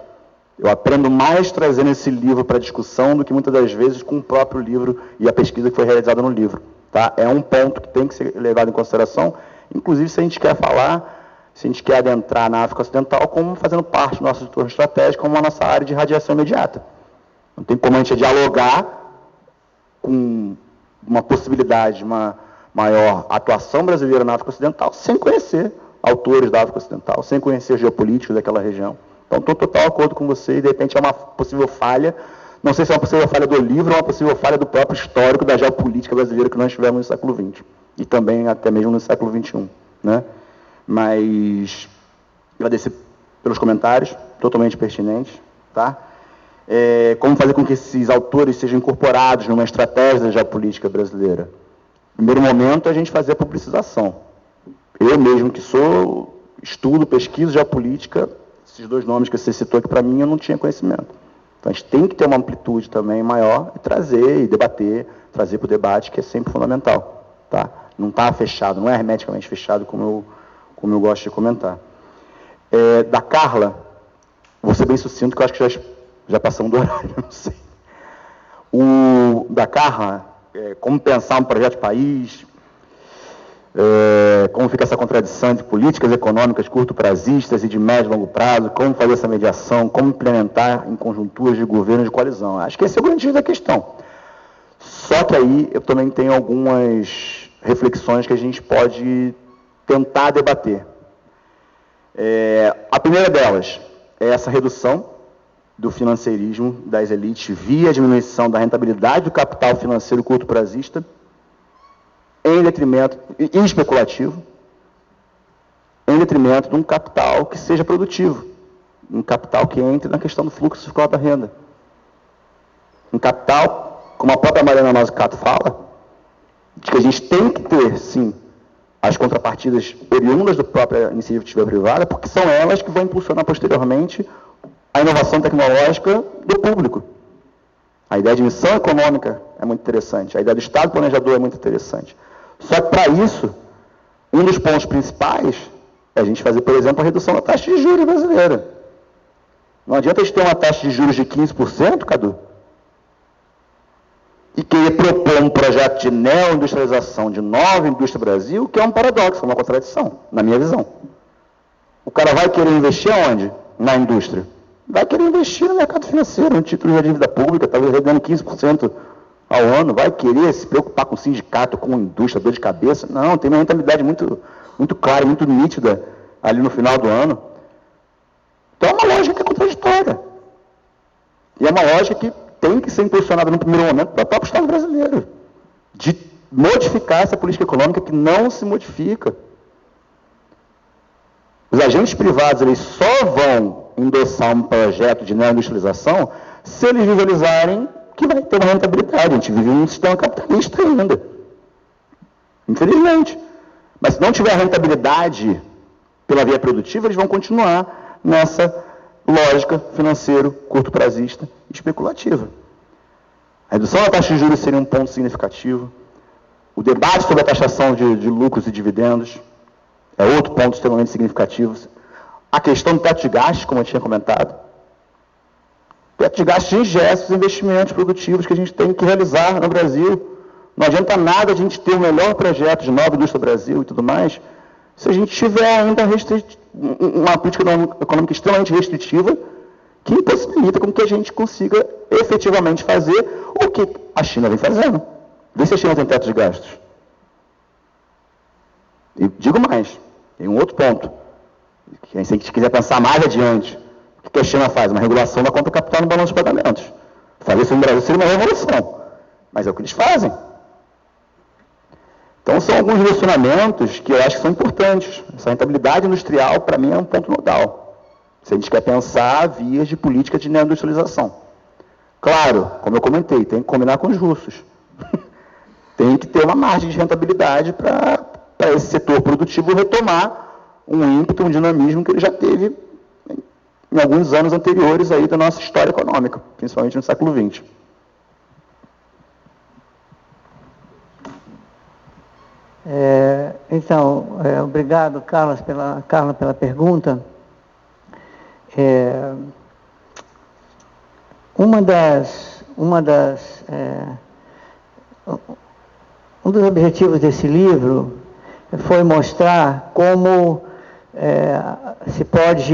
Speaker 3: Eu aprendo mais trazendo esse livro para discussão do que muitas das vezes com o próprio livro e a pesquisa que foi realizada no livro. Tá? É um ponto que tem que ser levado em consideração, inclusive se a gente quer se a gente quer adentrar na África Ocidental como fazendo parte do nosso setor estratégico, como a nossa área de radiação imediata. Não tem como a gente dialogar com uma possibilidade, uma maior atuação brasileira na África Ocidental sem conhecer autores da África Ocidental, sem conhecer geopolíticos daquela região. Então, estou total acordo com você e, de repente, é uma possível falha. Não sei se é uma possível falha do livro ou uma possível falha do próprio histórico da geopolítica brasileira que nós tivemos no século XX. E também, até mesmo no século XXI. Né? Mas, agradecer pelos comentários, totalmente pertinentes. Tá? Como fazer com que esses autores sejam incorporados numa estratégia da geopolítica brasileira? No primeiro momento, a gente fazer a publicização. Eu mesmo que estudo, pesquiso geopolítica, esses 2 nomes que você citou aqui para mim, eu não tinha conhecimento. Então, a gente tem que ter uma amplitude também maior e trazer e debater trazer para o debate, que é sempre fundamental. Tá? Não está fechado, não é hermeticamente fechado, como eu gosto de comentar. Da Carla, vou ser bem sucinto, que eu acho que já passamos do horário, não sei. Da Carla, como pensar um projeto de país, como fica essa contradição de políticas econômicas curto-prazistas e de médio e longo prazo, como fazer essa mediação, como implementar em conjunturas de governo de coalizão. Acho que esse é o grande da questão. Só que aí eu também tenho algumas reflexões que a gente pode tentar debater. A primeira delas é essa redução do financeirismo das elites via diminuição da rentabilidade do capital financeiro curto-prazista em detrimento, e especulativo, em detrimento de um capital que seja produtivo, um capital que entre na questão do fluxo circular da renda. Um capital, como a própria Mariana Mazzucato fala, de que a gente tem que ter, sim, as contrapartidas oriundas da própria iniciativa privada, porque são elas que vão impulsionar posteriormente a inovação tecnológica do público. A ideia de missão econômica é muito interessante, a ideia do Estado planejador é muito interessante. Só que, para isso, um dos pontos principais é a gente fazer, por exemplo, a redução da taxa de juros brasileira. Não adianta a gente ter uma taxa de juros de 15%, Cadu, e querer propor um projeto de neoindustrialização de nova indústria Brasil, que é um paradoxo, uma contradição, na minha visão. O cara vai querer investir aonde? Na indústria. Vai querer investir no mercado financeiro, no título de dívida pública, talvez rendendo 15% ao ano, vai querer se preocupar com sindicato, com indústria, dor de cabeça. Não, tem uma rentabilidade muito, muito clara, muito nítida ali no final do ano. Então é uma lógica que é contraditória. E é uma lógica que tem que ser impulsionada no primeiro momento pelo próprio Estado brasileiro, de modificar essa política econômica que não se modifica. Os agentes privados, eles só vão endossar um projeto de neoindustrialização se eles visualizarem que vai ter uma rentabilidade. A gente vive num sistema capitalista ainda. Infelizmente. Mas se não tiver rentabilidade pela via produtiva, eles vão continuar nessa lógica financeiro, curto-prazista e especulativa. A redução da taxa de juros seria um ponto significativo. O debate sobre a taxação de lucros e dividendos é outro ponto extremamente significativo. A questão do teto de gastos, como eu tinha comentado. Teto de gastos ingesta os investimentos produtivos que a gente tem que realizar no Brasil. Não adianta nada a gente ter o melhor projeto de nova indústria Brasil e tudo mais, se a gente tiver ainda uma política econômica extremamente restritiva, que impossibilita com que a gente consiga efetivamente fazer o que a China vem fazendo. Vê se a China tem teto de gastos. E digo mais, tem um outro ponto, que a gente quiser pensar mais adiante. O que a China faz? Uma regulação da conta capital no balanço de pagamentos. Fazer isso no Brasil seria uma revolução, mas é o que eles fazem. Então, são alguns direcionamentos que eu acho que são importantes. Essa rentabilidade industrial, para mim, é um ponto nodal. Se a gente quer pensar vias de política de neoindustrialização. Claro, como eu comentei, tem que combinar com os russos. Tem que ter uma margem de rentabilidade para esse setor produtivo retomar um ímpeto, um dinamismo que ele já teve em alguns anos anteriores aí da nossa história econômica, principalmente no século XX.
Speaker 2: Obrigado, Carla, pela pergunta. Um dos objetivos desse livro foi mostrar como se pode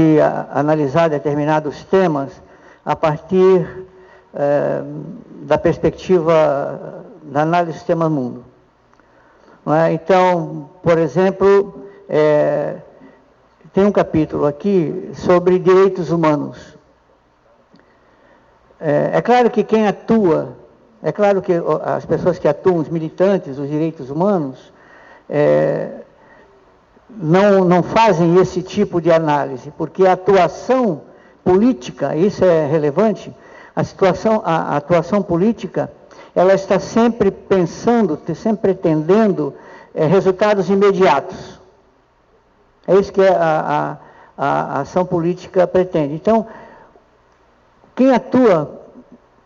Speaker 2: analisar determinados temas a partir da perspectiva da análise do sistema mundo. Então, por exemplo, tem um capítulo aqui sobre direitos humanos. É claro que quem atua, é claro que as pessoas que atuam, os militantes dos direitos humanos, não fazem esse tipo de análise, porque a atuação política, isso é relevante, a atuação política, ela está sempre pensando, sempre pretendendo resultados imediatos. É isso que a ação política pretende. Então, quem atua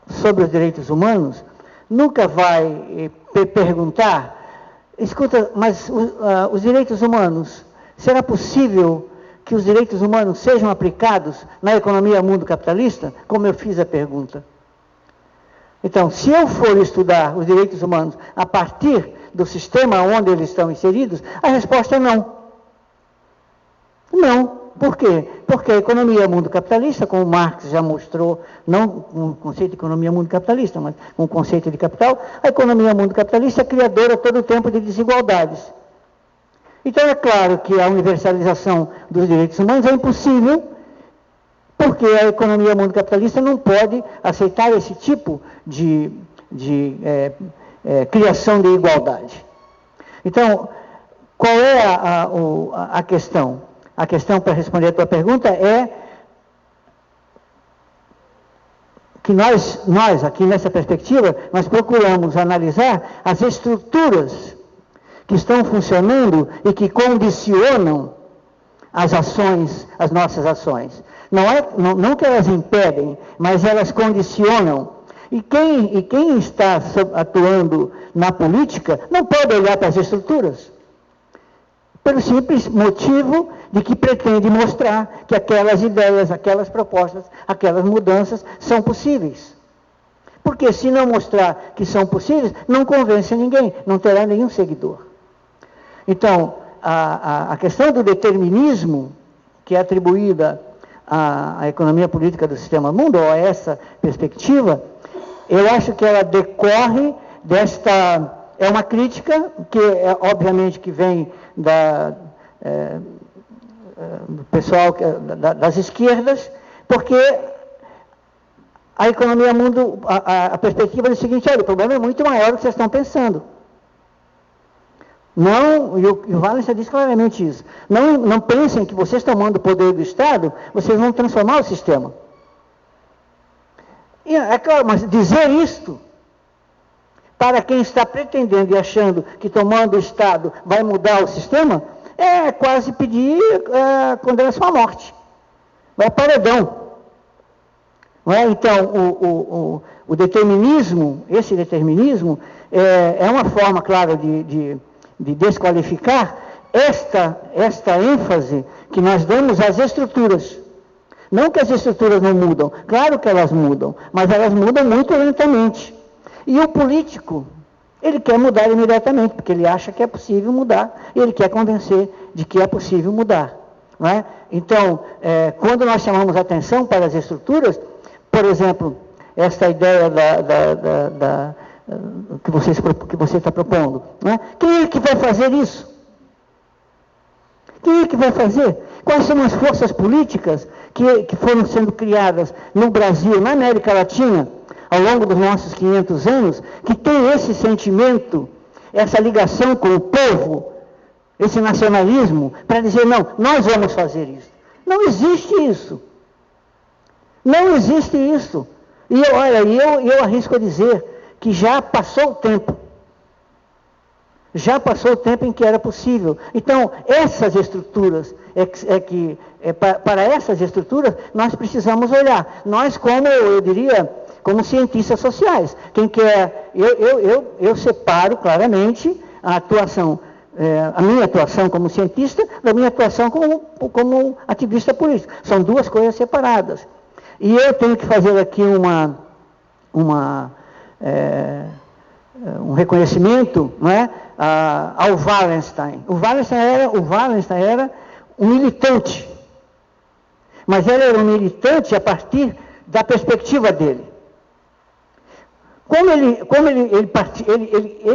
Speaker 2: sobre os direitos humanos nunca vai perguntar, escuta, mas os direitos humanos, será possível que os direitos humanos sejam aplicados na economia mundo capitalista? Como eu fiz a pergunta. Então, se eu for estudar os direitos humanos a partir do sistema onde eles estão inseridos, a resposta é não. Não. Por quê? Porque a economia mundo capitalista, como Marx já mostrou, não com o conceito de economia mundo capitalista, mas com o conceito de capital, a economia mundo capitalista é criadora todo o tempo de desigualdades. Então é claro que a universalização dos direitos humanos é impossível, porque a economia mundo capitalista não pode aceitar esse tipo de criação de igualdade. Então, qual é a questão? A questão, para responder a tua pergunta, é que nós, aqui nessa perspectiva, nós procuramos analisar as estruturas que estão funcionando e que condicionam as ações, as nossas ações. Não que elas impedem, mas elas condicionam. E quem está atuando na política não pode olhar para as estruturas, pelo simples motivo de que pretende mostrar que aquelas ideias, aquelas propostas, aquelas mudanças são possíveis. Porque se não mostrar que são possíveis, não convence ninguém, não terá nenhum seguidor. Então, a questão do determinismo, que é atribuída à economia política do sistema mundo, ou a essa perspectiva, eu acho que ela decorre desta... É uma crítica que, obviamente, que vem do pessoal das esquerdas, porque a economia mundo, a perspectiva é o seguinte: olha, o problema é muito maior do que vocês estão pensando. Não, e o Wallenstein diz claramente isso. Não pensem que vocês tomando o poder do Estado, vocês vão transformar o sistema. E, é claro, mas dizer isto para quem está pretendendo e achando que tomando o Estado vai mudar o sistema, é quase pedir condenação à morte. Vai paredão. Não é? Então, o determinismo, esse determinismo, é uma forma, claro, de desqualificar esta ênfase que nós damos às estruturas. Não que as estruturas não mudam, claro que elas mudam, mas elas mudam muito lentamente. E o político, ele quer mudar imediatamente, porque ele acha que é possível mudar, e ele quer convencer de que é possível mudar. Não é? Então, quando nós chamamos atenção para as estruturas, por exemplo, esta ideia que você está propondo, não é? Quem é que vai fazer isso? Quem é que vai fazer? Quais são as forças políticas que foram sendo criadas no Brasil, na América Latina, ao longo dos nossos 500 anos, que tem esse sentimento, essa ligação com o povo, esse nacionalismo, para dizer, não, nós vamos fazer isso. Não existe isso. Não existe isso. E eu arrisco a dizer que já passou o tempo. Já passou o tempo em que era possível. Então, essas estruturas, para essas estruturas, nós precisamos olhar. Nós, como eu diria, como cientistas sociais. Quem quer, eu separo claramente a atuação, a minha atuação como cientista, da minha atuação como ativista político. São duas coisas separadas. E eu tenho que fazer aqui um reconhecimento, não é, ao Wallenstein. O Wallenstein era um militante, mas ele era um militante a partir da perspectiva dele. Como ele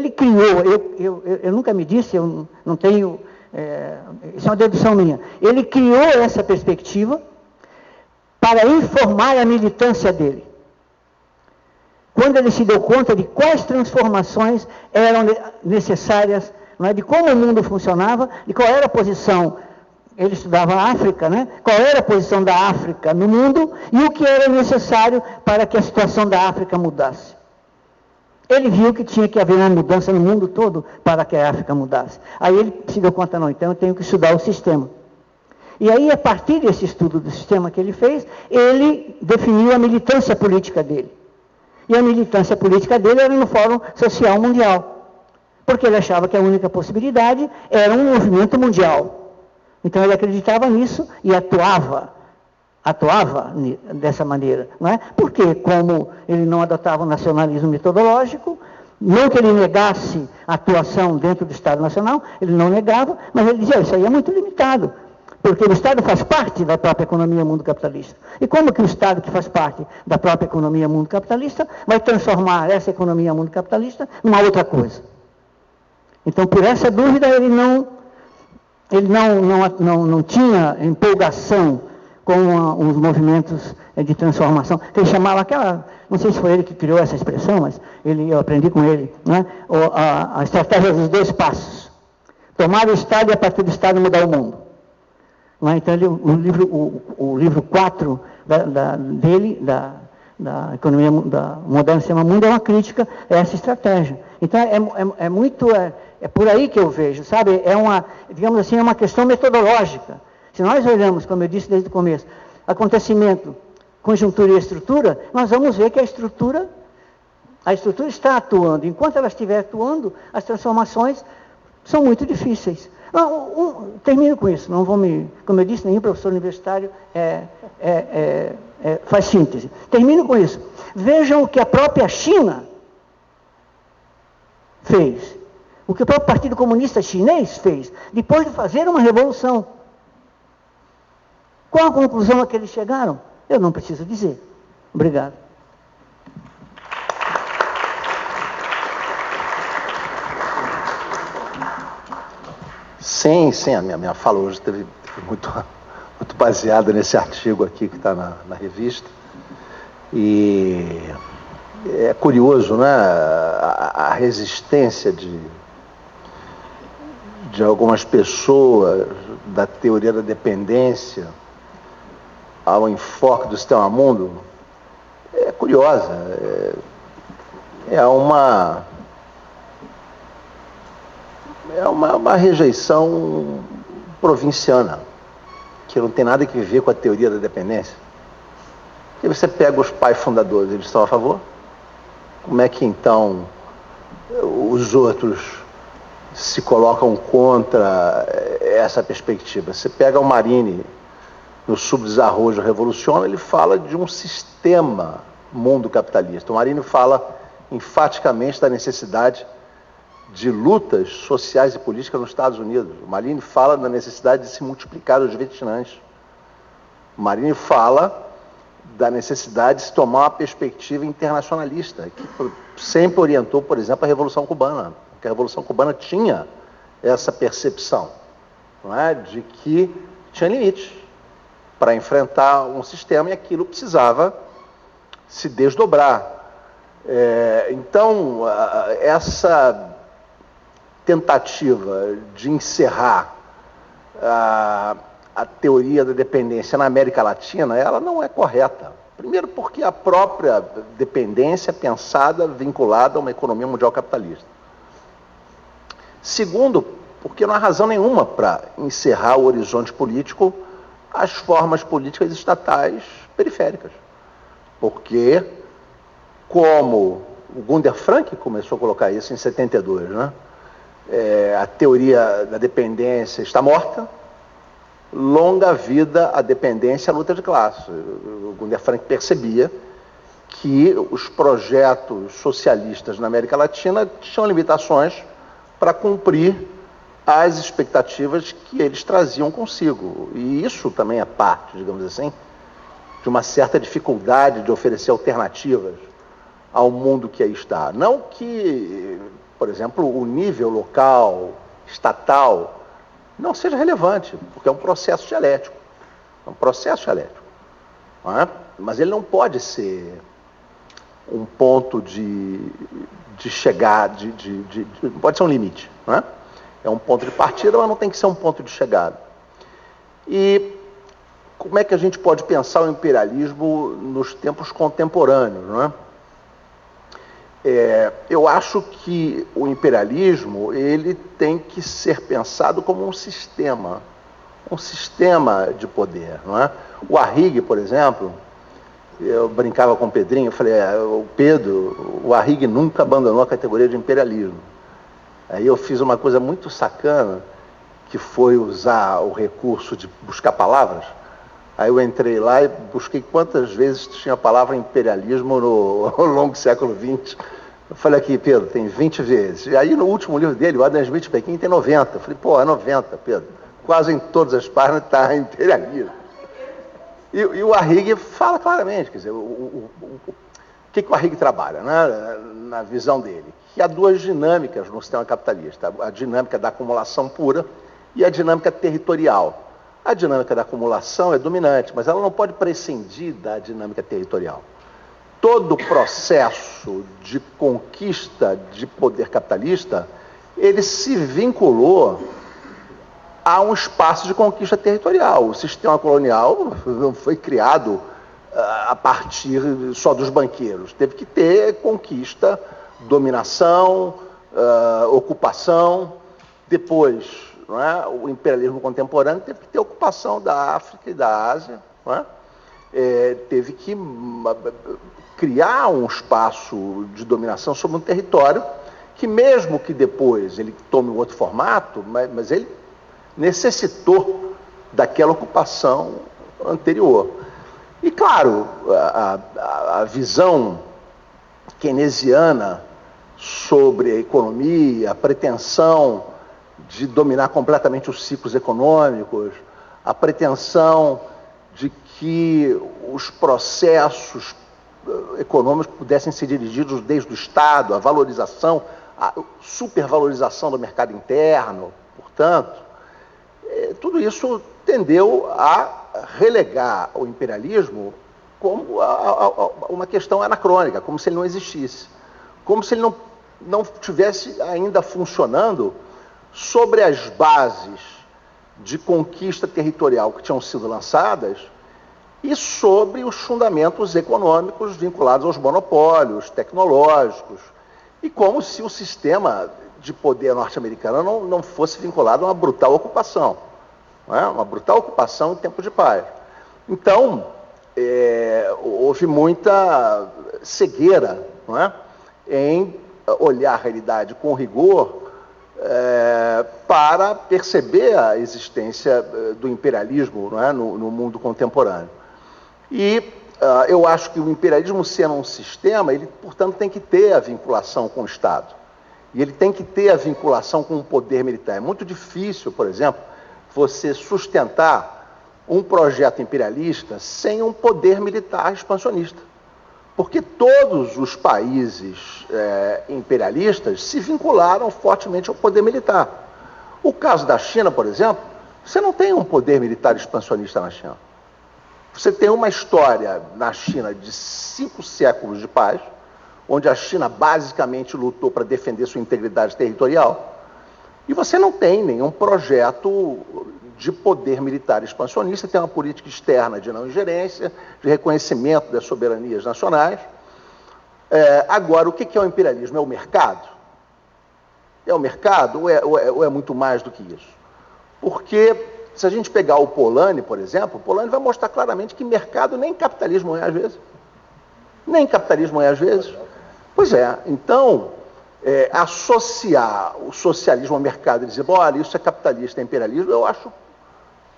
Speaker 2: criou, eu nunca me disse, eu não tenho, isso é uma dedução minha, ele criou essa perspectiva para informar a militância dele. Quando ele se deu conta de quais transformações eram necessárias, não é, de como o mundo funcionava, de qual era a posição, ele estudava a África, né? Qual era a posição da África no mundo e o que era necessário para que a situação da África mudasse. Ele viu que tinha que haver uma mudança no mundo todo para que a África mudasse. Aí ele se deu conta, não, então eu tenho que estudar o sistema. E aí, a partir desse estudo do sistema que ele fez, ele definiu a militância política dele. E a militância política dele era no Fórum Social Mundial, porque ele achava que a única possibilidade era um movimento mundial. Então ele acreditava nisso e atuava dessa maneira, não é? Porque como ele não adotava o nacionalismo metodológico, não que ele negasse a atuação dentro do Estado Nacional, ele não negava, mas ele dizia, isso aí é muito limitado, porque o Estado faz parte da própria economia mundo capitalista. E como que o Estado que faz parte da própria economia mundo capitalista vai transformar essa economia mundo capitalista numa outra coisa? Então, por essa dúvida, ele não tinha empolgação com os movimentos de transformação, que ele chamava aquela, não sei se foi ele que criou essa expressão, mas eu aprendi com ele, né? A estratégia dos 2 passos. Tomar o Estado e a partir do Estado mudar o mundo. Então, o livro 4 dele, da economia da moderno sistema mundo, é uma crítica a essa estratégia. Então, é por aí que eu vejo, sabe? Digamos assim, é uma questão metodológica. Se nós olhamos, como eu disse desde o começo, acontecimento, conjuntura e estrutura, nós vamos ver que a estrutura está atuando. Enquanto ela estiver atuando, as transformações são muito difíceis. Termino com isso, não vou como eu disse, nenhum professor universitário faz síntese. Termino com isso. Vejam o que a própria China fez, o que o próprio Partido Comunista Chinês fez, depois de fazer uma revolução. Qual a conclusão a que eles chegaram? Eu não preciso dizer. Obrigado.
Speaker 4: Sim, a minha fala hoje teve muito baseada nesse artigo aqui que está na revista. E é curioso, né, a resistência de algumas pessoas da teoria da dependência ao enfoque do sistema mundo é curiosa. É uma rejeição provinciana, que não tem nada a ver com a teoria da dependência. E você pega os pais fundadores, eles estão a favor? Como é que então os outros se colocam contra essa perspectiva? Você pega o Marini, no Subdesarrollo Revoluciona, ele fala de um sistema mundo capitalista. O Marini fala enfaticamente da necessidade de lutas sociais e políticas nos Estados Unidos. O Marini fala da necessidade de se multiplicar os Vietnãs. O Marini fala da necessidade de se tomar uma perspectiva internacionalista, que sempre orientou, por exemplo, a Revolução Cubana, porque a Revolução Cubana tinha essa percepção, não é? De que tinha limites para enfrentar um sistema e aquilo precisava se desdobrar. Então, essa tentativa de encerrar a teoria da dependência na América Latina, ela não é correta. Primeiro porque a própria dependência é pensada, vinculada a uma economia mundial capitalista. Segundo, porque não há razão nenhuma para encerrar o horizonte político as formas políticas estatais periféricas. Porque, como o Gunder Frank começou a colocar isso em 72, né? A teoria da dependência está morta, longa vida a dependência, a luta de classe. O Gunder Frank percebia que os projetos socialistas na América Latina tinham limitações para cumprir as expectativas que eles traziam consigo. E isso também é parte, digamos assim, de uma certa dificuldade de oferecer alternativas ao mundo que aí está. Não que, por exemplo, o nível local, estatal, não seja relevante, porque é um processo dialético. É um processo dialético. Não é? Mas ele não pode ser um ponto de chegar, não pode ser um limite. Não é? É um ponto de partida, mas não tem que ser um ponto de chegada. E como é que a gente pode pensar o imperialismo nos tempos contemporâneos, não é? Eu acho que o imperialismo ele tem que ser pensado como um sistema de poder, não é? O Arrighi, por exemplo, eu brincava com o Pedrinho, eu falei, o Pedro, o Arrighi nunca abandonou a categoria de imperialismo. Aí eu fiz uma coisa muito sacana, que foi usar o recurso de buscar palavras. Aí eu entrei lá e busquei quantas vezes tinha a palavra imperialismo no longo século XX. Eu falei aqui, Pedro, tem 20 vezes. E aí no último livro dele, o Adam Smith Pequim, tem 90. Eu falei, pô, é 90, Pedro. Quase em todas as páginas está imperialismo. E o Arrighi fala claramente, quer dizer, o que o Arrighi trabalha, né, na visão dele? Que há duas dinâmicas no sistema capitalista, a dinâmica da acumulação pura e a dinâmica territorial. A dinâmica da acumulação é dominante, mas ela não pode prescindir da dinâmica territorial. Todo o processo de conquista de poder capitalista, ele se vinculou a um espaço de conquista territorial. O sistema colonial não foi criado a partir só dos banqueiros. Teve que ter conquista, dominação, ocupação. Depois, não é? O imperialismo contemporâneo teve que ter ocupação da África e da Ásia. Não é? Teve que criar um espaço de dominação sobre um território que, mesmo que depois ele tome um outro formato, mas ele necessitou daquela ocupação anterior. E, claro, a visão keynesiana sobre a economia, a pretensão de dominar completamente os ciclos econômicos, a pretensão de que os processos econômicos pudessem ser dirigidos desde o Estado, a valorização, a supervalorização do mercado interno, portanto, tudo isso tendeu a relegar o imperialismo como uma questão anacrônica, como se ele não existisse, como se ele não estivesse ainda funcionando sobre as bases de conquista territorial que tinham sido lançadas e sobre os fundamentos econômicos vinculados aos monopólios tecnológicos, e como se o sistema de poder norte-americano não fosse vinculado a uma brutal ocupação, não é? Uma brutal ocupação em tempo de paz. Então, houve muita cegueira, não é? Em olhar a realidade com rigor para perceber a existência do imperialismo, não é? no mundo contemporâneo. E eu acho que o imperialismo, sendo um sistema, ele, portanto, tem que ter a vinculação com o Estado. E ele tem que ter a vinculação com o poder militar. É muito difícil, por exemplo, você sustentar um projeto imperialista sem um poder militar expansionista. Porque todos os países imperialistas se vincularam fortemente ao poder militar. O caso da China, por exemplo, você não tem um poder militar expansionista na China. Você tem uma história na China de 5 séculos de paz, onde a China basicamente lutou para defender sua integridade territorial, e você não tem nenhum projeto de poder militar expansionista, tem uma política externa de não ingerência, de reconhecimento das soberanias nacionais. Agora, o que é o imperialismo? É o mercado? É o mercado ou é muito mais do que isso? Porque, se a gente pegar o Polanyi, por exemplo, o Polanyi vai mostrar claramente que mercado nem capitalismo é às vezes. Nem capitalismo é às vezes. Pois é, então, associar o socialismo ao mercado e dizer, olha, isso é capitalista, é imperialismo, eu acho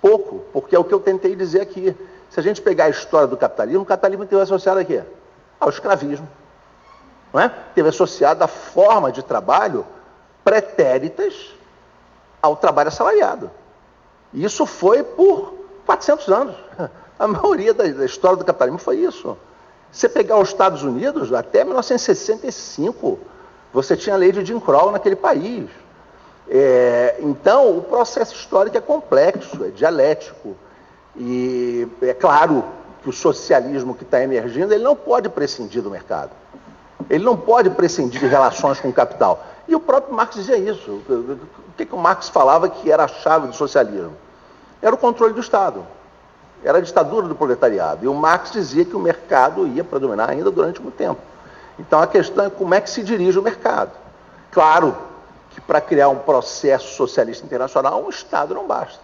Speaker 4: pouco, porque é o que eu tentei dizer aqui. Se a gente pegar a história do capitalismo, o capitalismo esteve associado a quê? Ao escravismo. Não é? Esteve associado à forma de trabalho pretéritas ao trabalho assalariado. E isso foi por 400 anos. A maioria da história do capitalismo foi isso. Você pegar os Estados Unidos, até 1965, você tinha a lei de Jim Crow naquele país. Então, o processo histórico é complexo, é dialético. E é claro que o socialismo que está emergindo, ele não pode prescindir do mercado. Ele não pode prescindir de relações com o capital. E o próprio Marx dizia isso. O que o Marx falava que era a chave do socialismo? Era o controle do Estado. Era a ditadura do proletariado. E o Marx dizia que o mercado ia predominar ainda durante muito tempo. Então a questão é como é que se dirige o mercado. Claro que para criar um processo socialista internacional, um Estado não basta.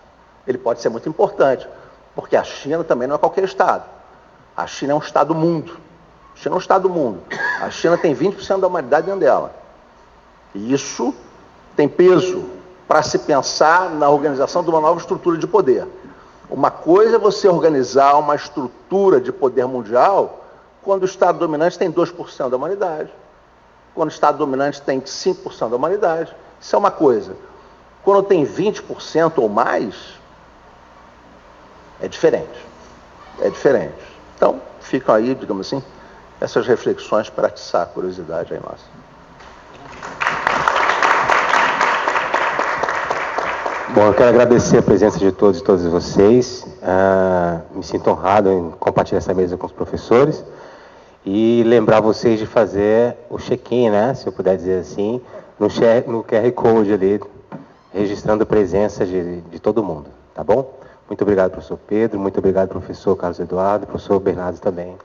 Speaker 4: Ele pode ser muito importante, porque a China também não é qualquer Estado. A China é um Estado-mundo. A China é um Estado-mundo. A China tem 20% da humanidade dentro dela. E isso tem peso para se pensar na organização de uma nova estrutura de poder. Uma coisa é você organizar uma estrutura de poder mundial quando o Estado dominante tem 2% da humanidade, quando o Estado dominante tem 5% da humanidade. Isso é uma coisa. Quando tem 20% ou mais, é diferente. É diferente. Então, ficam aí, digamos assim, essas reflexões para atiçar a curiosidade aí nossa.
Speaker 1: Bom, eu quero agradecer a presença de todos e todas vocês. Me sinto honrado em compartilhar essa mesa com os professores e lembrar vocês de fazer o check-in, né, se eu puder dizer assim, no QR Code ali, registrando a presença de todo mundo, tá bom? Muito obrigado, professor Pedro, muito obrigado, professor Carlos Eduardo, professor Bernardo também.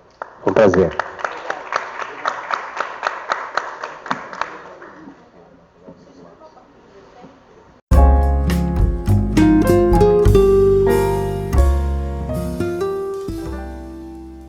Speaker 1: Foi um prazer.